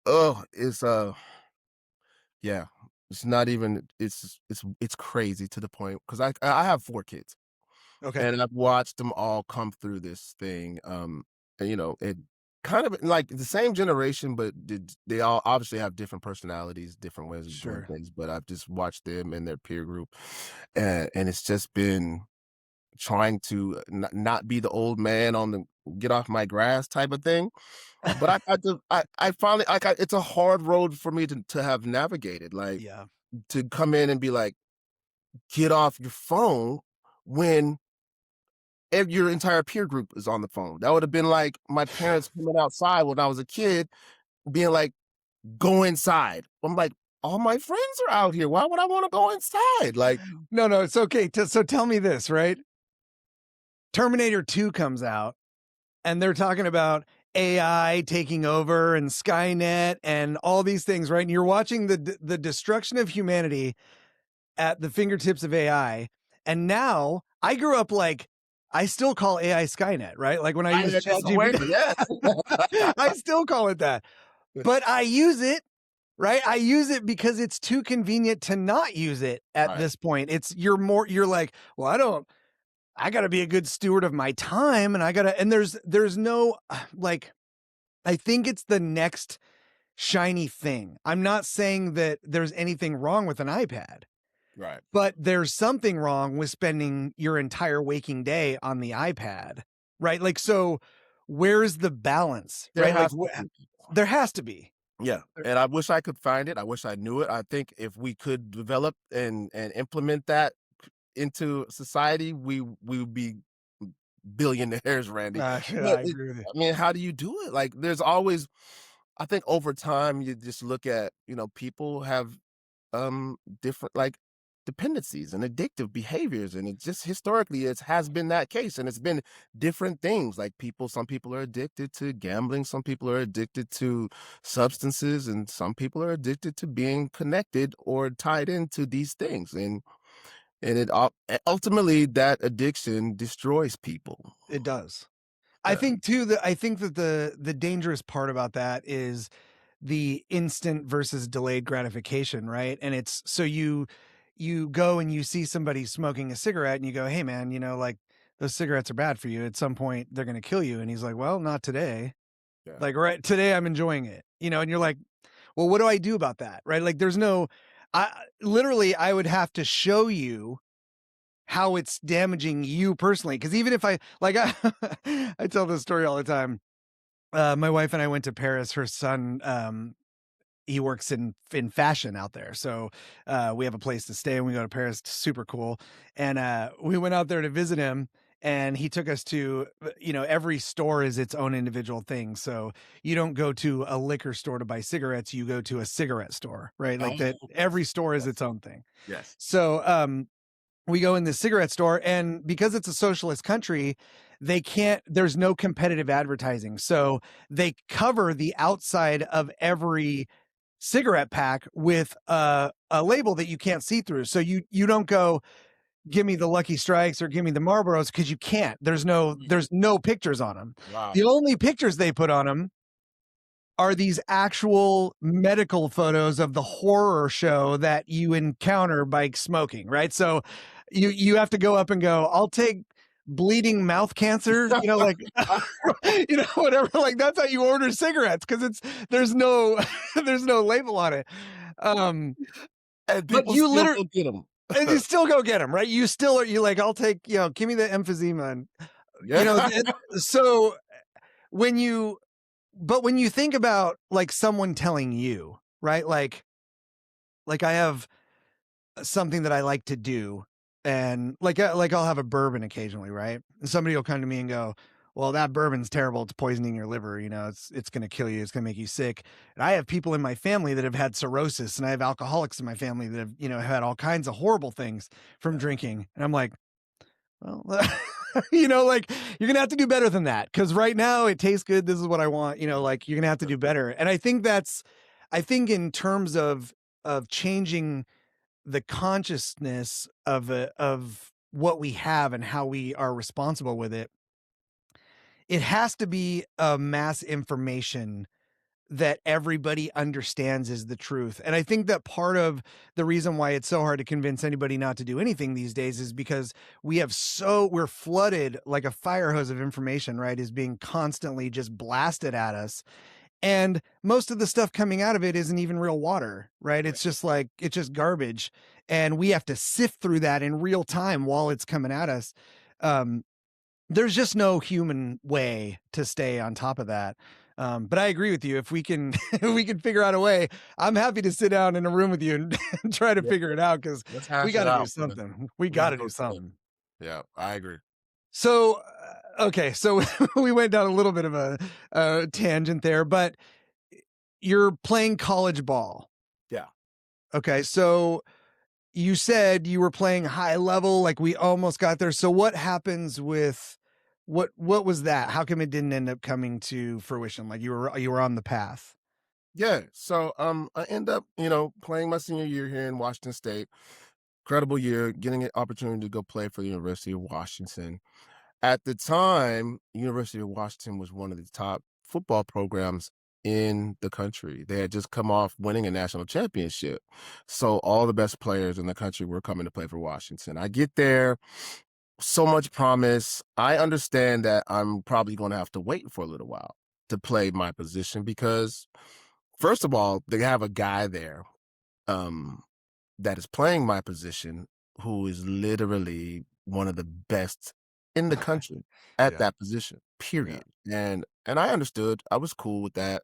oh, it's yeah, it's not even. It's crazy to the point because I have 4 kids okay. and I've watched them all come through this thing. And, kind of like the same generation, but they all obviously have different personalities, different ways of doing Sure. things. But I've just watched them and their peer group, and it's just been trying to not be the old man on the get off my grass type of thing. But I finally like it's a hard road for me to have navigated, like Yeah. to come in and be like, get off your phone when your entire peer group is on the phone. That would have been like my parents coming outside when I was a kid, being like, "Go inside." I'm like, "All my friends are out here. Why would I wanna go inside?" Like, No, no, it's okay. So tell me this, right? Terminator 2 comes out and they're talking about AI taking over and Skynet and all these things, right? And you're watching the destruction of humanity at the fingertips of AI. And now I grew up like I still call AI Skynet, right? Like when I I use that's the way ChatGPT, yeah. I still call it that. But I use it, right? I use it because it's too convenient to not use it at Right, this point. You're like, well, I got to be a good steward of my time and and there's no like I think it's the next shiny thing. I'm not saying that there's anything wrong with an iPad, right. but there's something wrong with spending your entire waking day on the iPad, right? Like, so where's the balance, There right? Like, has to be. there has to be. Yeah, and I wish I could find it. I wish I knew it. I think if we could develop and implement that into society, we would be billionaires, Randy. But I agree with you. I mean, how do you do it? Like, there's always I think over time, you just look at, people have, different, like, dependencies and addictive behaviors, and it just historically, it has been that case, and it's been different things, like some people are addicted to gambling, some people are addicted to substances, and some people are addicted to being connected or tied into these things, and ultimately, that addiction destroys people. It does. Yeah. I think that the dangerous part about that is the instant versus delayed gratification, right? And it's so you go and you see somebody smoking a cigarette and you go, "Hey man, like those cigarettes are bad for you. At some point they're going to kill you." And he's like, "Well, not today. Yeah. Like right today I'm enjoying it." And you're like, "Well, what do I do about that?" Right? Like there's no I would have to show you how it's damaging you personally because even if I like I tell this story all the time. My wife and I went to Paris. Her son, he works in fashion out there, so we have a place to stay, and we go to Paris. It's super cool, and we went out there to visit him. And he took us to, every store is its own individual thing. So you don't go to a liquor store to buy cigarettes; you go to a cigarette store, right? Like that. Oh, Every store is yes, its own thing. yes. So we go in the cigarette store and because it's a socialist country there's no competitive advertising so they cover the outside of every cigarette pack with a label that you can't see through so you don't go give me the Lucky Strikes or give me the Marlboros because you can't Mm, there's no pictures on them. wow. The only pictures they put on them are these actual medical photos of the horror show that you encounter by smoking, right? So you have to go up and go, I'll take bleeding mouth cancer, like whatever. Like that's how you order cigarettes because there's no there's no label on it. Um, And but people you still literally go get them. and you still go get them, right? You still are you like, I'll take, give me the emphysema and Yeah. so when you but when you think about like someone telling you, right? Like I have something that I like to do and like I'll have a bourbon occasionally, right? And somebody will come to me and go, "Well, that bourbon's terrible. It's poisoning your liver, it's going to kill you. It's going to make you sick." And I have people in my family that have had cirrhosis and I have alcoholics in my family that have, had all kinds of horrible things from drinking. And I'm like, well, like you're gonna have to do better than that because right now it tastes good. This is what I want. Like you're gonna have to do better. And I think in terms of changing the consciousness of what we have and how we are responsible with it, it has to be a mass information that everybody understands is the truth. And I think that part of the reason why it's so hard to convince anybody not to do anything these days is because we're flooded like a fire hose of information, right? Is being constantly just blasted at us. And most of the stuff coming out of it isn't even real water, right? Right. It's just garbage. And we have to sift through that in real time while it's coming at us. Um, there's just no human way to stay on top of that. But I agree with you. If we can, if we can figure out a way, I'm happy to sit down in a room with you and, and try to Yeah. figure it out because Let's we hash got it to do out, man. something. We got Let's to go do through it. something. Yeah, I agree. So, okay, so we went down a little bit of a tangent there, but you're playing college ball. Yeah. Okay, so you said you were playing high level, like we almost got there. So what happens with what was that? How come it didn't end up coming to fruition? Like you were on the path. Yeah. So I end up, playing my senior year here in Washington State. Incredible year, getting an opportunity to go play for the University of Washington. At the time, University of Washington was one of the top football programs in the country. They had just come off winning a national championship. So all the best players in the country were coming to play for Washington. I get there, so much promise. I understand that I'm probably going to have to wait for a little while to play my position because, first of all, they have a guy there um, that is playing my position who is literally one of the best in the country at Yeah. that position, Yeah. period. And I understood. I was cool with that.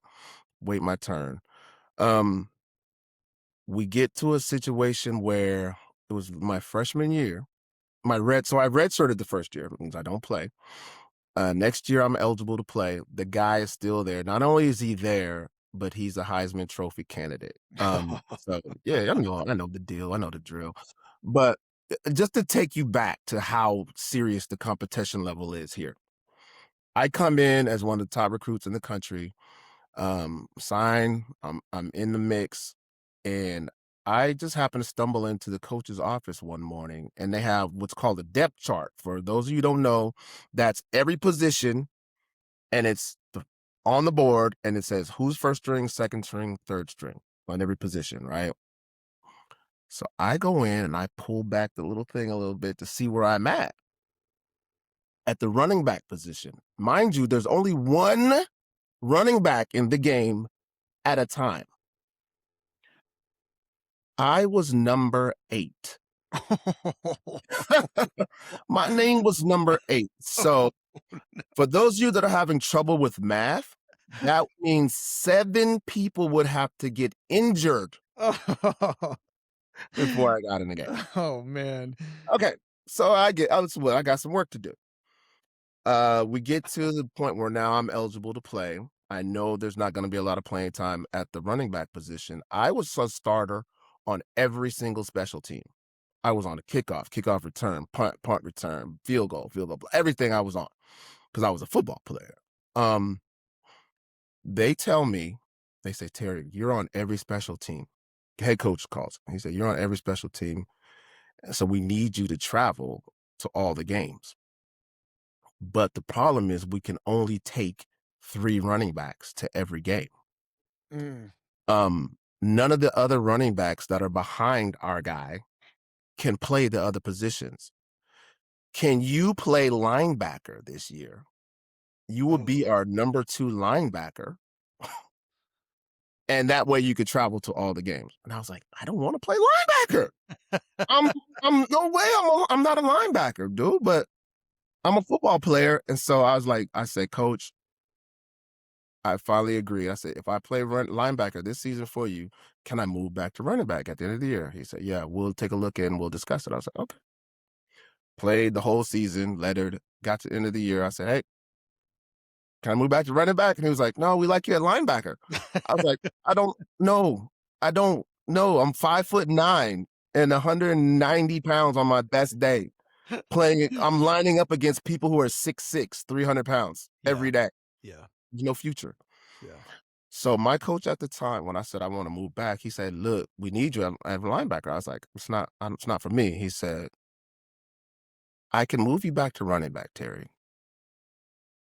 Wait my turn. Um, we get to a situation where it was my freshman year. So I redshirted the first year, which means I don't play. Next year I'm eligible to play. The guy is still there. Not only is he there, but he's a Heisman Trophy candidate. So yeah, I know the deal. I know the drill. But just to take you back to how serious the competition level is here. I come in as one of the top recruits in the country. Sign, I'm in the mix, and I just happened to stumble into the coach's office one morning, and they have what's called a depth chart. For those of you who don't know, that's every position, and on the board, and it says who's first string, second string, third string on every position, right? So I go in and I pull back the little thing a little bit to see where I'm at the running back position. Mind you, there's only one running back in the game at a time. I was number 8. My name was number 8. So for those of you that are having trouble with math, that means 7 people would have to get injured Oh, before I got in the game. oh man. Okay, so I got some work to do. We get to the point where now I'm eligible to play. I know there's not going to be a lot of playing time at the running back position. I was a starter on every single special team. I was on a kickoff return, punt return, field goal, everything I was on because I was a football player. Um, they tell me, they say, Terry, you're on every special team. Head coach calls. He said, you're on every special team. So we need you to travel to all the games. But the problem is we can only take 3 running backs to every game. Mm. None of the other running backs that are behind our guy can play the other positions. Can you play linebacker this year? You will Oh. be our number 2 linebacker. And that way you could travel to all the games. And I was like, I don't want to play linebacker. I'm I'm no way I'm not a linebacker, dude, but I'm a football player. And so I said, coach, I finally agreed. I said, if I play linebacker this season for you, can I move back to running back at the end of the year? He said, yeah, we'll take a look and we'll discuss it. I was like, okay. Played the whole season, lettered, got to the end of the year. I said, hey, can I move back to running back? And he was like, no, we like you at linebacker. I was like, I don't know. I'm 5'9" and 190 pounds on my best day. I'm lining up against people who are 6'6", 300 pounds Yeah. every day. Yeah. There's no future. Yeah. So my coach at the time, when I said I want to move back, he said, look, we need you at linebacker. I was like, it's not for me. He said, I can move you back to running back, Terry,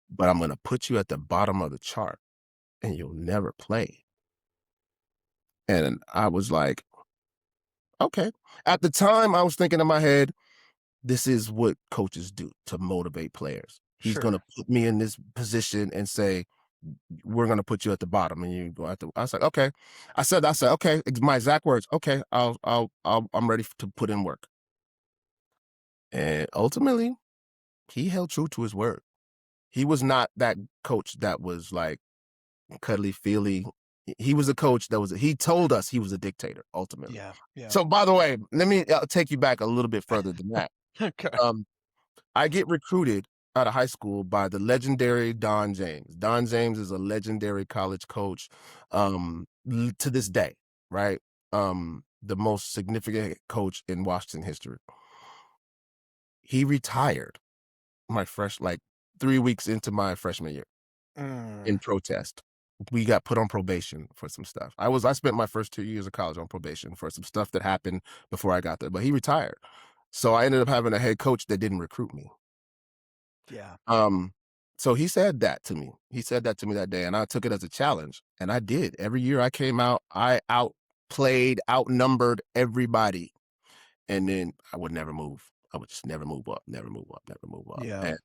but I'm going to put you at the bottom of the chart and you'll never play." And I was like, "Okay." At the time, I was thinking in my head, this is what coaches do to motivate players. He's gonna Sure. put me in this position and say, "We're gonna put you at the bottom, and you go at the." I was like, "Okay." I said, "Okay." My exact words, "Okay, I'm ready to put in work." And ultimately, he held true to his word. He was not that coach that was like cuddly feely. He was a coach that was. He told us he was a dictator. Ultimately. Yeah. Yeah. So, by the way, let me take you back a little bit further than that. Okay. Um, I get recruited out of high school by the legendary Don James. Don James is a legendary college coach, to this day, right? The most significant coach in Washington history. He retired my fresh like 3 weeks into my freshman year Mm, in protest. We got put on probation for some stuff. I spent my first 2 years of college on probation for some stuff that happened before I got there, but he retired. So I ended up having a head coach that didn't recruit me. yeah. Um, so he said that to me. He said that to me that day, and I took it as a challenge, and I did. Every year I came out, I outplayed, outnumbered everybody, and then I would never move. I would just never move up, never move up, never move up. Yeah. And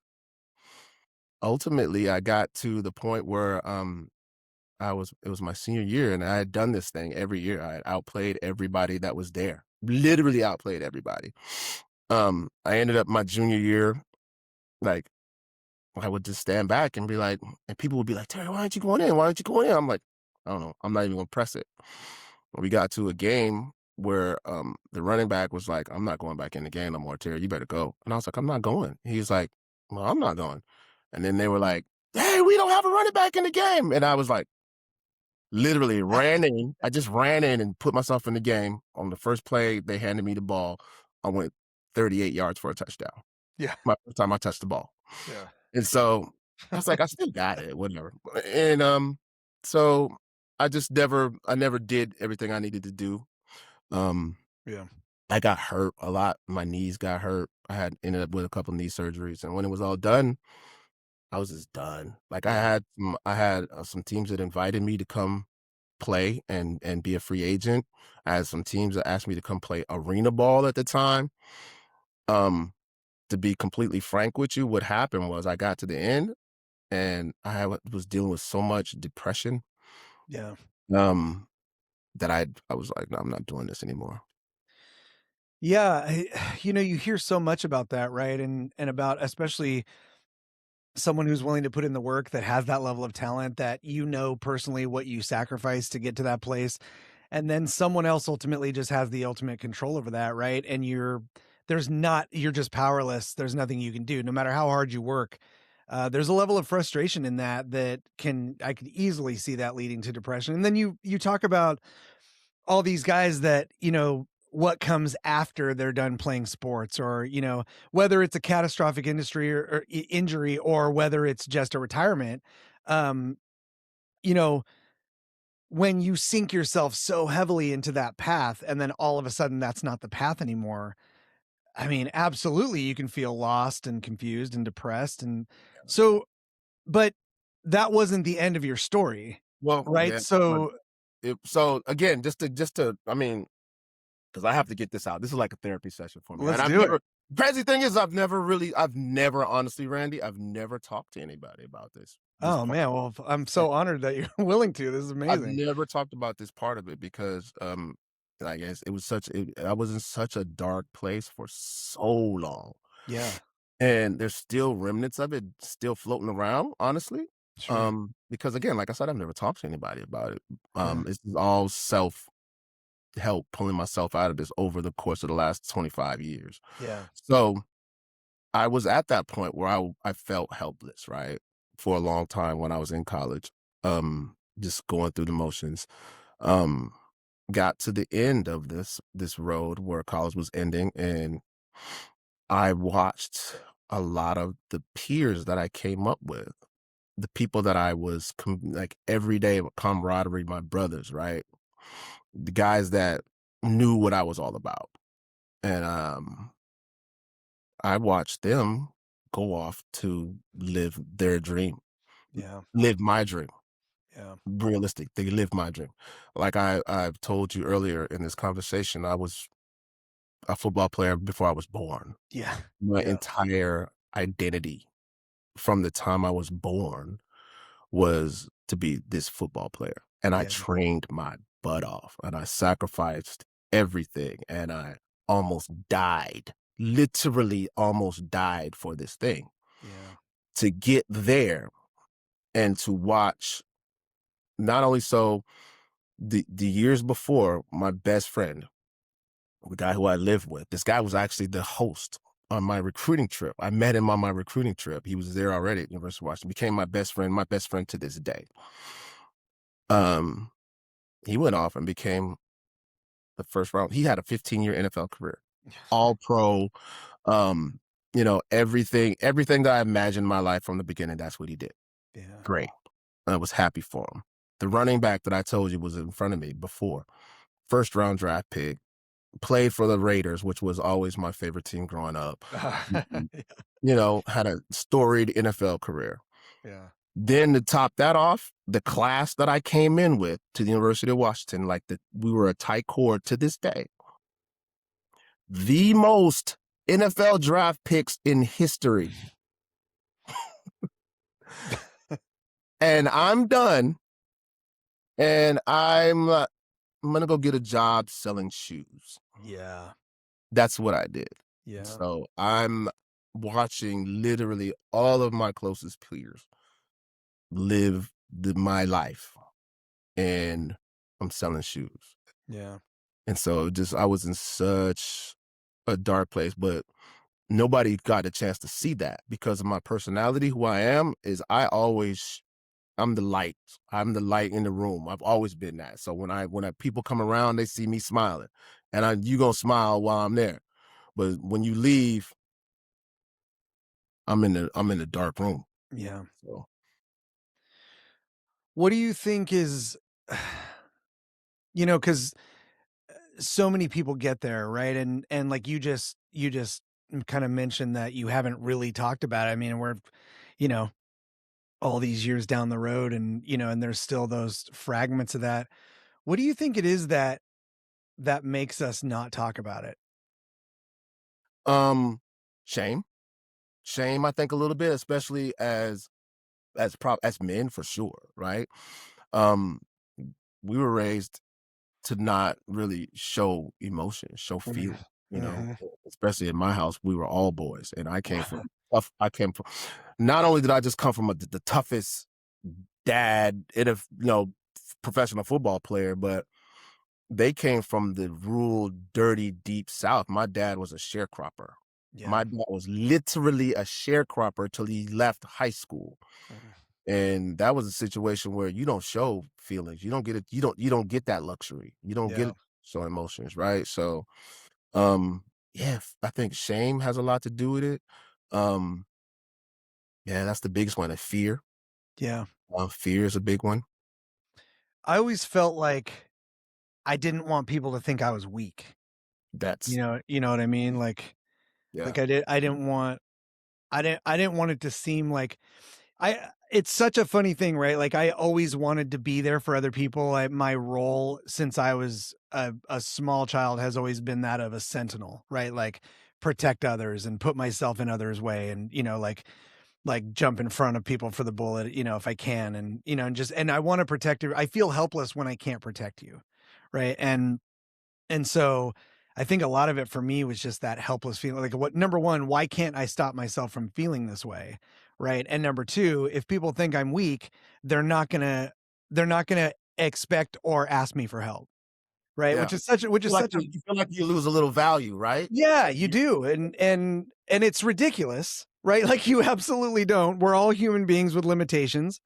ultimately, I got to the point where it was my senior year, and I had done this thing every year. I had outplayed everybody that was there, literally outplayed everybody. I ended up my junior year, like I would just stand back and be like, and people would be like, "Terry, why aren't you going in? Why aren't you going in?" I'm like, I don't know. I'm not even gonna press it. We got to a game where the running back was like, "I'm not going back in the game no more, Terry. You better go." And I was like, "I'm not going." He's like, "Well, I'm not going." And then they were like, "Hey, we don't have a running back in the game." And I was like, literally ran in. I just ran in and put myself in the game. On the first play, they handed me the ball. I went 38 yards for a touchdown. Yeah. My first time I touched the ball. Yeah. And so I was like, I still got it, whatever. And so I never did everything I needed to do. Um, Yeah. I got hurt a lot. My knees got hurt. I had ended up with a couple knee surgeries, and when it was all done, I was just done. Like Yeah. I had some teams that invited me to come play and be a free agent. I had some teams that asked me to come play arena ball at the time. Um, to be completely frank with you, what happened was I got to the end and was dealing with so much depression, Yeah. um, that I was like, "No, I'm not doing this anymore." Yeah. You hear so much about that, right? And about especially someone who's willing to put in the work that has that level of talent that personally what you sacrifice to get to that place. And then someone else ultimately just has the ultimate control over that, right? And you're just powerless. There's nothing you can do, no matter how hard you work. There's a level of frustration in that I could easily see that leading to depression. And then you talk about all these guys that, what comes after they're done playing sports, or, whether it's a catastrophic industry or injury, or whether it's just a retirement. Um, you know, when you sink yourself so heavily into that path and then all of a sudden that's not the path anymore. I mean, absolutely you can feel lost and confused and depressed. And so, but that wasn't the end of your story, Well, right? yeah, but So so again, just to I mean, because I have to get this out. This is like a therapy session for me. And let's I've do it. never crazy thing is I've never honestly, Randy, I've never talked to anybody about this Oh part. man, well, I'm so honored that you're willing to. This is I've amazing. never talked about this part of it because I guess I was in such a dark place for so long. Yeah, And there's still remnants of it still floating around, honestly. sure. Because again, like I said, I've never talked to anybody about it. Yeah, This is all self-help, pulling myself out of this over the course of the last 25 years. yeah, So I was at that point where I felt helpless, right? For a long time when I was in college, just going through the motions. Um, got to the end of this road where college was ending, and I watched a lot of the peers that I came up with, the people that I was like everyday camaraderie, my brothers, right? The guys that knew what I was all about. And I watched them go off to live their dream, yeah, live my dream. Yeah. realistic. They lived my dream. Like I've told you earlier in this conversation, I was a football player before I was born. Yeah. My Yeah. entire identity from the time I was born was to be this football player. And I Yeah. trained my butt off and I sacrificed everything and I almost died, literally almost died for this thing. Yeah. To get there and to watch not only so the years before, my best friend, the guy who I lived with, this guy was actually the host on my recruiting trip. I met him on my recruiting trip. He was there already at University of Washington, became my best friend to this day. Um, he went off and became the first round. He had a 15-year NFL career, all pro. Um, everything that I imagined my life from the beginning, that's what he did. Yeah. Great. I was happy for him. The running back that I told you was in front of me before, first round draft pick, played for the Raiders, which was always my favorite team growing up. Mhm. Yeah. Had a storied NFL career. Yeah. Then to top that off, the class that I came in with to the University of Washington, we were a tight core to this day. The most NFL draft picks in history. And I'm done, and I'm gonna go get a job selling shoes. Yeah. That's what I did. Yeah. So I'm watching literally all of my closest peers live my life, and I'm selling shoes. Yeah. And so just I was in such a dark place, but nobody got a chance to see that because of my personality. Who I am is I'm the light. I'm the light in the room. I've always been that. So when people come around, they see me smiling, and you gonna smile while I'm there. But when you leave, I'm in the dark room. Yeah. So What do you think is, because so many people get there, right? And like you just kind of mentioned that you haven't really talked about it. I mean, we're, you know, all these years down the road and there's still those fragments of that. What do you think it is that makes us not talk about it? um shame. Shame, I think a little bit, especially as men for sure, right? Um we were raised to not really show emotion, show Mhm. feeling, Mhm. especially in my house, we were all boys, and I came from not only did I just come from the toughest dad in a professional football player, but they came from the rural, dirty, deep South. My dad was a sharecropper. Yeah. My dad was literally a sharecropper till he left high school. Mhm. And that was a situation where you don't show feelings. You don't get it. You don't get that luxury. You don't get Yeah. it show emotions, right? So, yeah, I think shame has a lot to do with it. Um, yeah, that's the biggest one. And fear. Yeah. Fear is a big one. I always felt like I didn't want people to think I was weak. That's You know what I mean? yeah, Like I didn't want it to seem like it's such a funny thing, right? Like I always wanted to be there for other people. My role since I was a small child has always been that of a sentinel, right? Like protect others and put myself in others' way and like jump in front of people for the bullet, if I can and I want to protect you. I feel helpless when I can't protect you. Right? And so I think a lot of it for me was just that helpless feeling. Like what number one, why can't I stop myself from feeling this way? Right. And number two, if people think I'm weak, they're not gonna they're not gonna expect or ask me for help. Right. yeah. Which is such a You feel like you lose a little value, right? yeah, you You- do. And it's ridiculous, right? Like you absolutely don't. We're all human beings with limitations,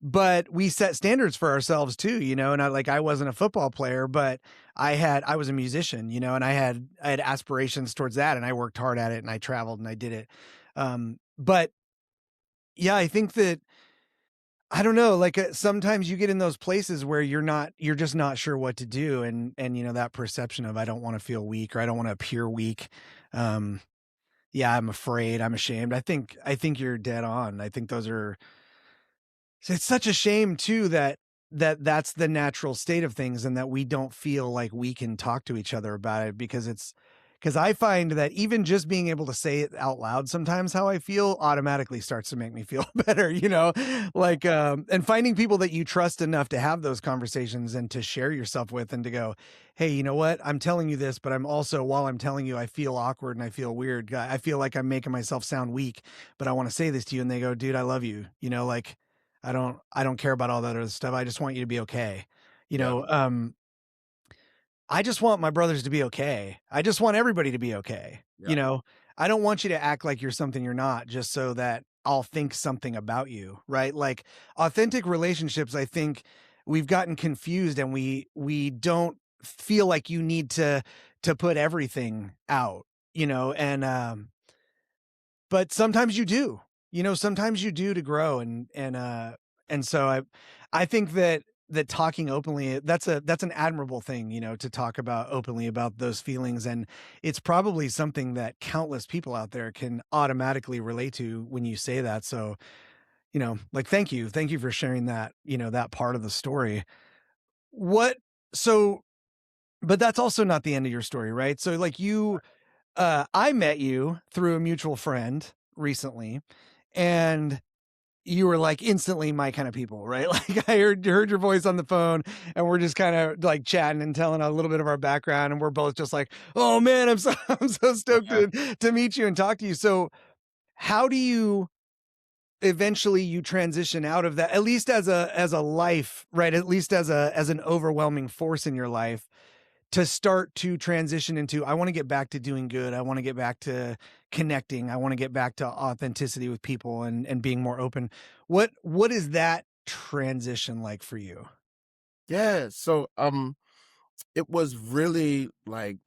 but we set standards for ourselves too, and I wasn't a football player, but I was a musician, and I had aspirations towards that and I worked hard at it and I traveled and I did it. But yeah, I think that I don't know, like sometimes you get in those places where you're just not sure what to do and that perception of I don't want to feel weak or I don't want to appear weak. Um yeah, I'm afraid, I'm ashamed. I think you're dead on. I think those are It's such a shame too that's the natural state of things and that we don't feel like we can talk to each other about it because I find that even just being able to say it out loud sometimes how I feel automatically starts to make me feel better, you know? Like, and finding people that you trust enough to have those conversations and to share yourself with and to go, "Hey, you know what? I'm telling you this, but I'm also while I'm telling you, I feel awkward and I feel weird. I feel like I'm making myself sound weak, but I wanna say this to you." And they go, "Dude, I love you." You know, like, I don't care about all that other stuff. I just want you to be okay. You Yeah, know, I just want my brothers to be okay. I just want everybody to be okay. yeah, You know, I don't want you to act like you're something you're not just so that I'll think something about you, right? Like authentic relationships, I think we've gotten confused and we don't feel like you need to put everything out, you know, but sometimes you do. You know, sometimes you do to grow and so I think that talking openly that's an admirable thing, you know, to talk about openly about those feelings and it's probably something that countless people out there can automatically relate to when you say that. So, you know, like thank you. Thank you for sharing that, you know, that part of the story. What so but that's also not the end of your story, right? So like I met you through a mutual friend recently, and you were like instantly my kind of people, right? Like I heard your voice on the phone and we're just kind of like chatting and telling a little bit of our background and we're both just like, "Oh man, I'm so I'm so stoked yeah. to meet you and talk to you." So, how do you eventually you transition out of that at least as a life, right? At least as an overwhelming force in your life to start to transition into I want to get back to doing good. I want to get back to connecting. I want to get back to authenticity with people and being more open. What is that transition like for you? Yeah, so, it was really, like,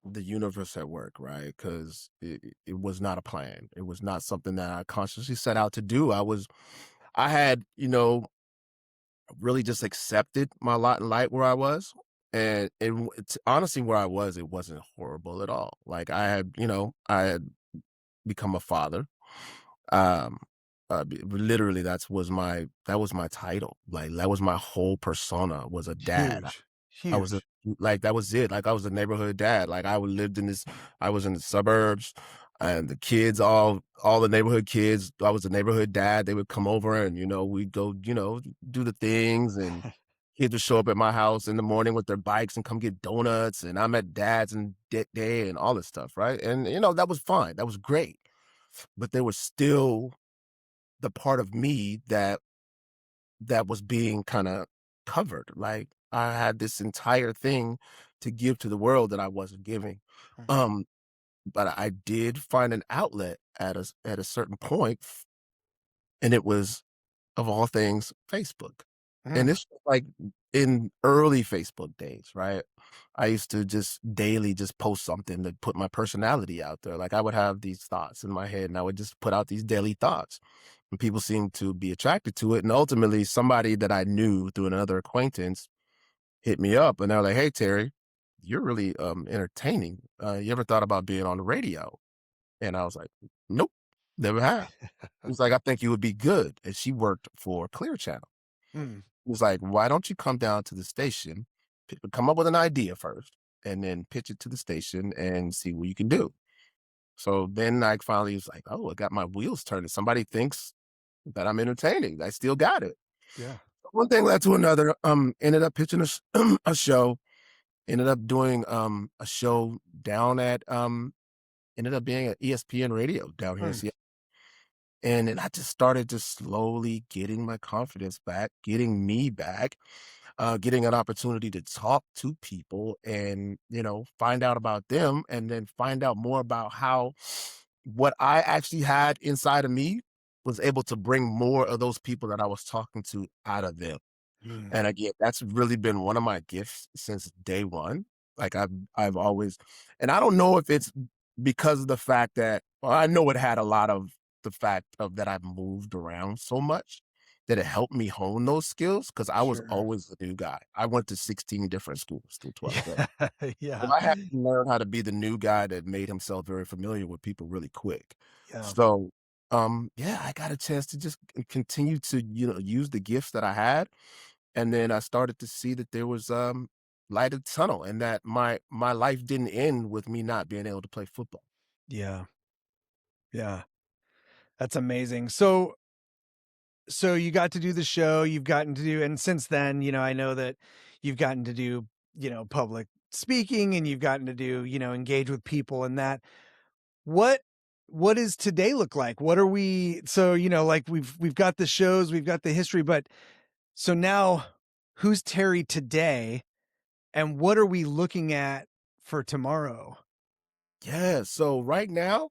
the universe at work, right? 'Cause it was not a plan. It was not something that I consciously set out to do. I had, really just accepted my lot in light where I was, and it's honestly where I was, it wasn't horrible at all. Like, I had become a father. Um, literally, that was my title. Like, that was my whole persona was a dad. Huge. I was a Huge. like, that was it, like, I was a neighborhood dad, like, I was in the suburbs, and the kids, all the neighborhood kids, I was a neighborhood dad, they would come over and, we'd go, do the things, and kids would show up at my house in the morning with their bikes and come get donuts, and I'm at dad's and day and all this stuff, right? And, that was fine, that was great, but there was still the part of me that was being kinda covered, like, I had this entire thing to give to the world that I wasn't giving, Mhm. um, but I did find an outlet at a certain point, and it was, of all things, Facebook, and Mm. this was, like, in early Facebook days, right? I used to just daily just post something to put my personality out there, like, I would have these thoughts in my head, and I would just put out these daily thoughts, and people seemed to be attracted to it, and ultimately, somebody that I knew through another acquaintance hit me up, and they're like, "Hey, Terry, you're really, entertaining. You ever thought about being on the radio?" And I was like, "Nope, never have." He's like, "I think you would be good." And she worked for Clear Channel. Mm. He was like, "Why don't you come down to the station, come up with an idea first, and then pitch it to the station and see what you can do." So then I finally was like, "Oh, I got my wheels turning. Somebody thinks that I'm entertaining. I still got it." Yeah. One thing led to another. Ended up pitching a show. Ended up doing a show down at ended up being at ESPN Radio down here in Mm. Seattle. And then I just started just slowly getting my confidence back, getting me back, getting an opportunity to talk to people and, find out about them and then find out more about how what I actually had inside of me was able to bring more of those people that I was talking to out of them. Mm. And again, that's really been one of my gifts since day one. Like I've always, and I don't know if it's because of the fact that, well, I know it had a lot of the fact of that I've moved around so much that it helped me hone those skills because I was Sure. always the new guy. I went to 16 different schools through 12th grade. Yeah. So Yeah. I had to learn how to be the new guy that made himself very familiar with people really quick. Yeah. So yeah, I got a chance to just continue to, use the gifts that I had. And then I started to see that there was light at the tunnel, and that my life didn't end with me not being able to play football. Yeah. Yeah. That's amazing. So you got to do the show, you've gotten to do, and since then, I know that you've gotten to do, public speaking, and you've gotten to do, engage with people and that. What what does today look like? What are we so, like we've got the shows, we've got the history, but so now who's Terry today and what are we looking at for tomorrow? Yeah. So right now,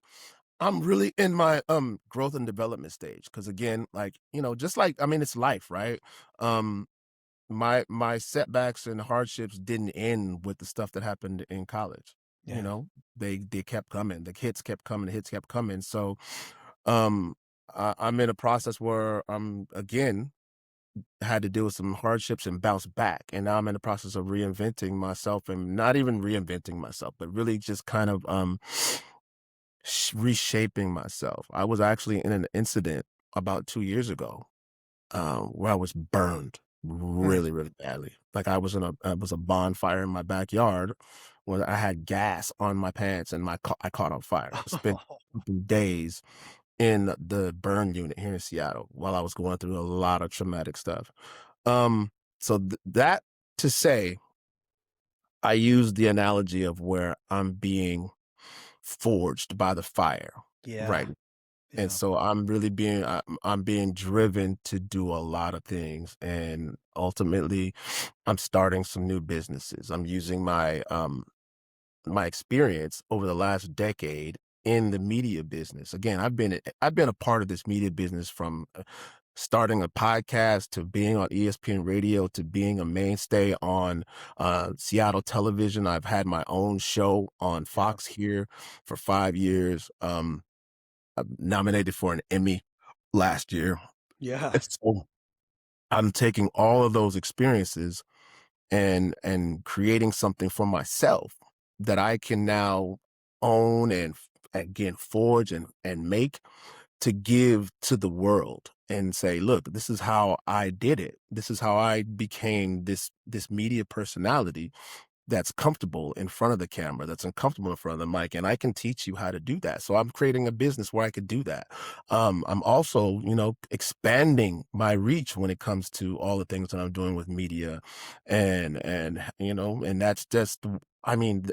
I'm really in my growth and development stage. Cause again, like, just like, I mean, it's life, right? Um, my setbacks and hardships didn't end with the stuff that happened in college. You Yeah. know, they kept coming. The hits kept coming. The hits kept coming. So, um, I'm in a process where I'm again had to deal with some hardships and bounce back, and now I'm in the process of reinventing myself, and not even reinventing myself, but really just kind of reshaping myself. I was actually in an incident about 2 years ago where I was burned Mm. really, really badly. Like I was a bonfire in my backyard where I had gas on my pants and I caught on fire. I spent days in the burn unit here in Seattle while I was going through a lot of traumatic stuff. Um, so that to say, I use the analogy of where I'm being forged by the fire, Yeah. right? And Yeah. so I'm being driven to do a lot of things, and ultimately I'm starting some new businesses. I'm using my experience over the last decade in the media business. Again, I've been a part of this media business from starting a podcast to being on ESPN radio to being a mainstay on Seattle television. I've had my own show on Yeah. Fox here for 5 years. I'm nominated for an Emmy last year. Yeah. And so I'm taking all of those experiences and creating something for myself that I can now own and again forge and make to give to the world and say, look, this is how I did it. This is how I became this media personality that's comfortable in front of the camera, that's uncomfortable in front of the mic, and I can teach you how to do that. So I'm creating a business where I could do that. I'm also, expanding my reach when it comes to all the things that I'm doing with media, and that's just, I mean,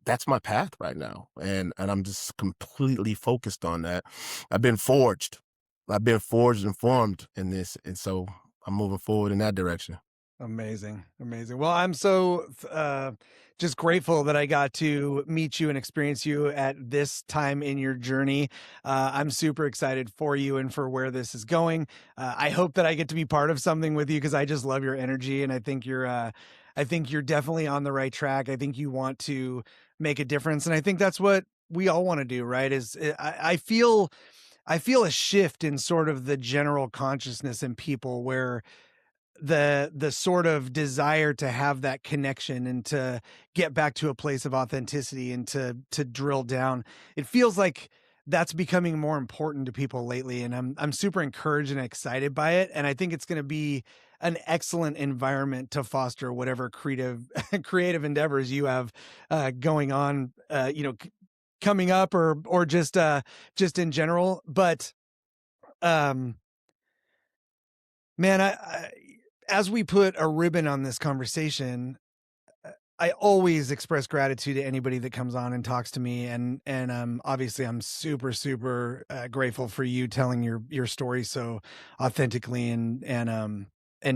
that's my path right now, and I'm just completely focused on that. I've been forged, I've been forged and formed in this, and so I'm moving forward in that direction. Amazing, amazing. Well, I'm so just grateful that I got to meet you and experience you at this time in your journey. I'm super excited for you and for where this is going. I hope that I get to be part of something with you because I just love your energy and I think you're definitely on the right track. I think you want to make a difference, and I think that's what we all want to do, right? I feel a shift in sort of the general consciousness in people where the sort of desire to have that connection and to get back to a place of authenticity and to drill down. It feels like that's becoming more important to people lately, and I'm super encouraged and excited by it, and I think it's gonna be an excellent environment to foster whatever creative endeavors you have, going on, coming up or just in general, but, um man, as we put a ribbon on this conversation, I always express gratitude to anybody that comes on and talks to me, and obviously I'm super grateful for you telling your story so authentically and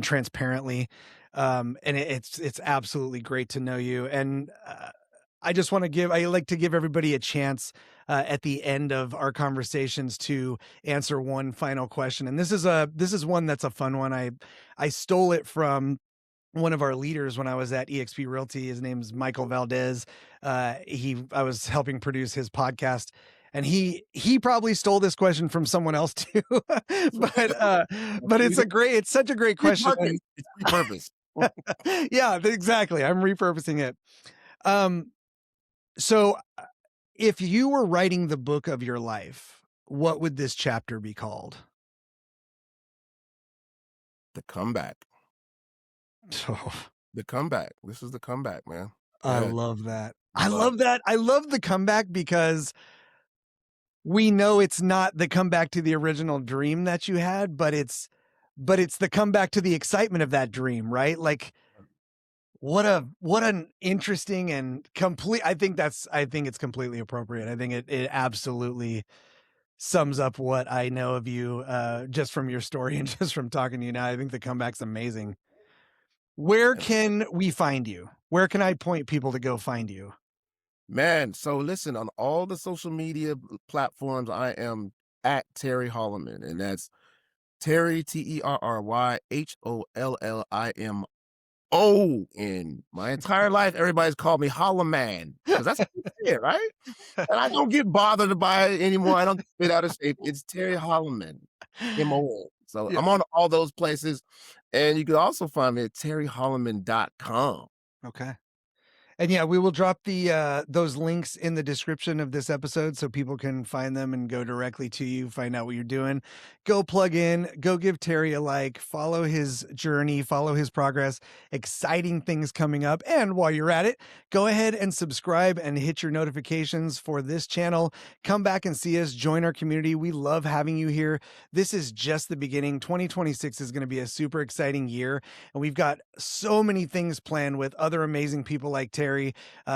transparently. And it's absolutely great to know you, and I like to give everybody a chance at the end of our conversations to answer one final question. And this is one that's a fun one. I stole it from one of our leaders when I was at eXp Realty. His name's Michael Valdez. I was helping produce his podcast, and he probably stole this question from someone else too. but but it's such a great question. Repurpose. It's repurpose. Yeah, exactly. I'm repurposing it. Um, so if you were writing the book of your life, what would this chapter be called? The comeback. Oh, The comeback. This is the comeback, man. I Yeah. love that. I Love love that. I love the comeback because we know it's not the comeback to the original dream that you had, but it's the comeback to the excitement of that dream, right? Like what an interesting and complete I think it's completely appropriate. I think it absolutely sums up what I know of you just from your story and just from talking to you now. I think the comeback's amazing. Where it. can we find you? Where can I point people to go find you? Man, so listen, on all the social media platforms, I am at Terry Hollimon, and that's Terry TerryHollimon. My entire life, everybody's called me Holloman because that's what they say, right? And I don't get bothered by it anymore. I don't get bit out of shape. It's Terry Holliman, MON. So Yeah. I'm on all those places. And you can also find me at terryholliman.com. Okay. And yeah, we will drop those links in the description of this episode so people can find them and go directly to you, find out what you're doing. Go plug in, go give Terry a like, follow his journey, follow his progress, exciting things coming up. And while you're at it, go ahead and subscribe and hit your notifications for this channel. Come back and see us, join our community. We love having you here. This is just the beginning. 2026 is going to be a super exciting year, and we've got so many things planned with other amazing people like Terry.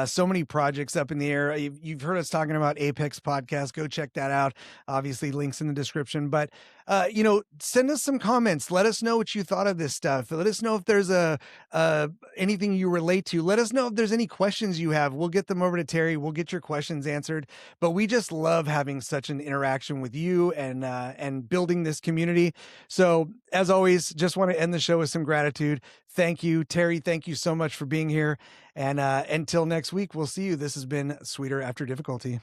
So many projects up in the air. You've heard us talking about Apex Podcast. Go check that out. Obviously, links in the description. But send us some comments. Let us know what you thought of this stuff. Let us know if there's anything you relate to. Let us know if there's any questions you have. We'll get them over to Terry. We'll get your questions answered. But we just love having such an interaction with you and building this community. So as always, just want to end the show with some gratitude. Thank you, Terry. Thank you so much for being here. And until next week, we'll see you. This has been Sweeter After Difficulty.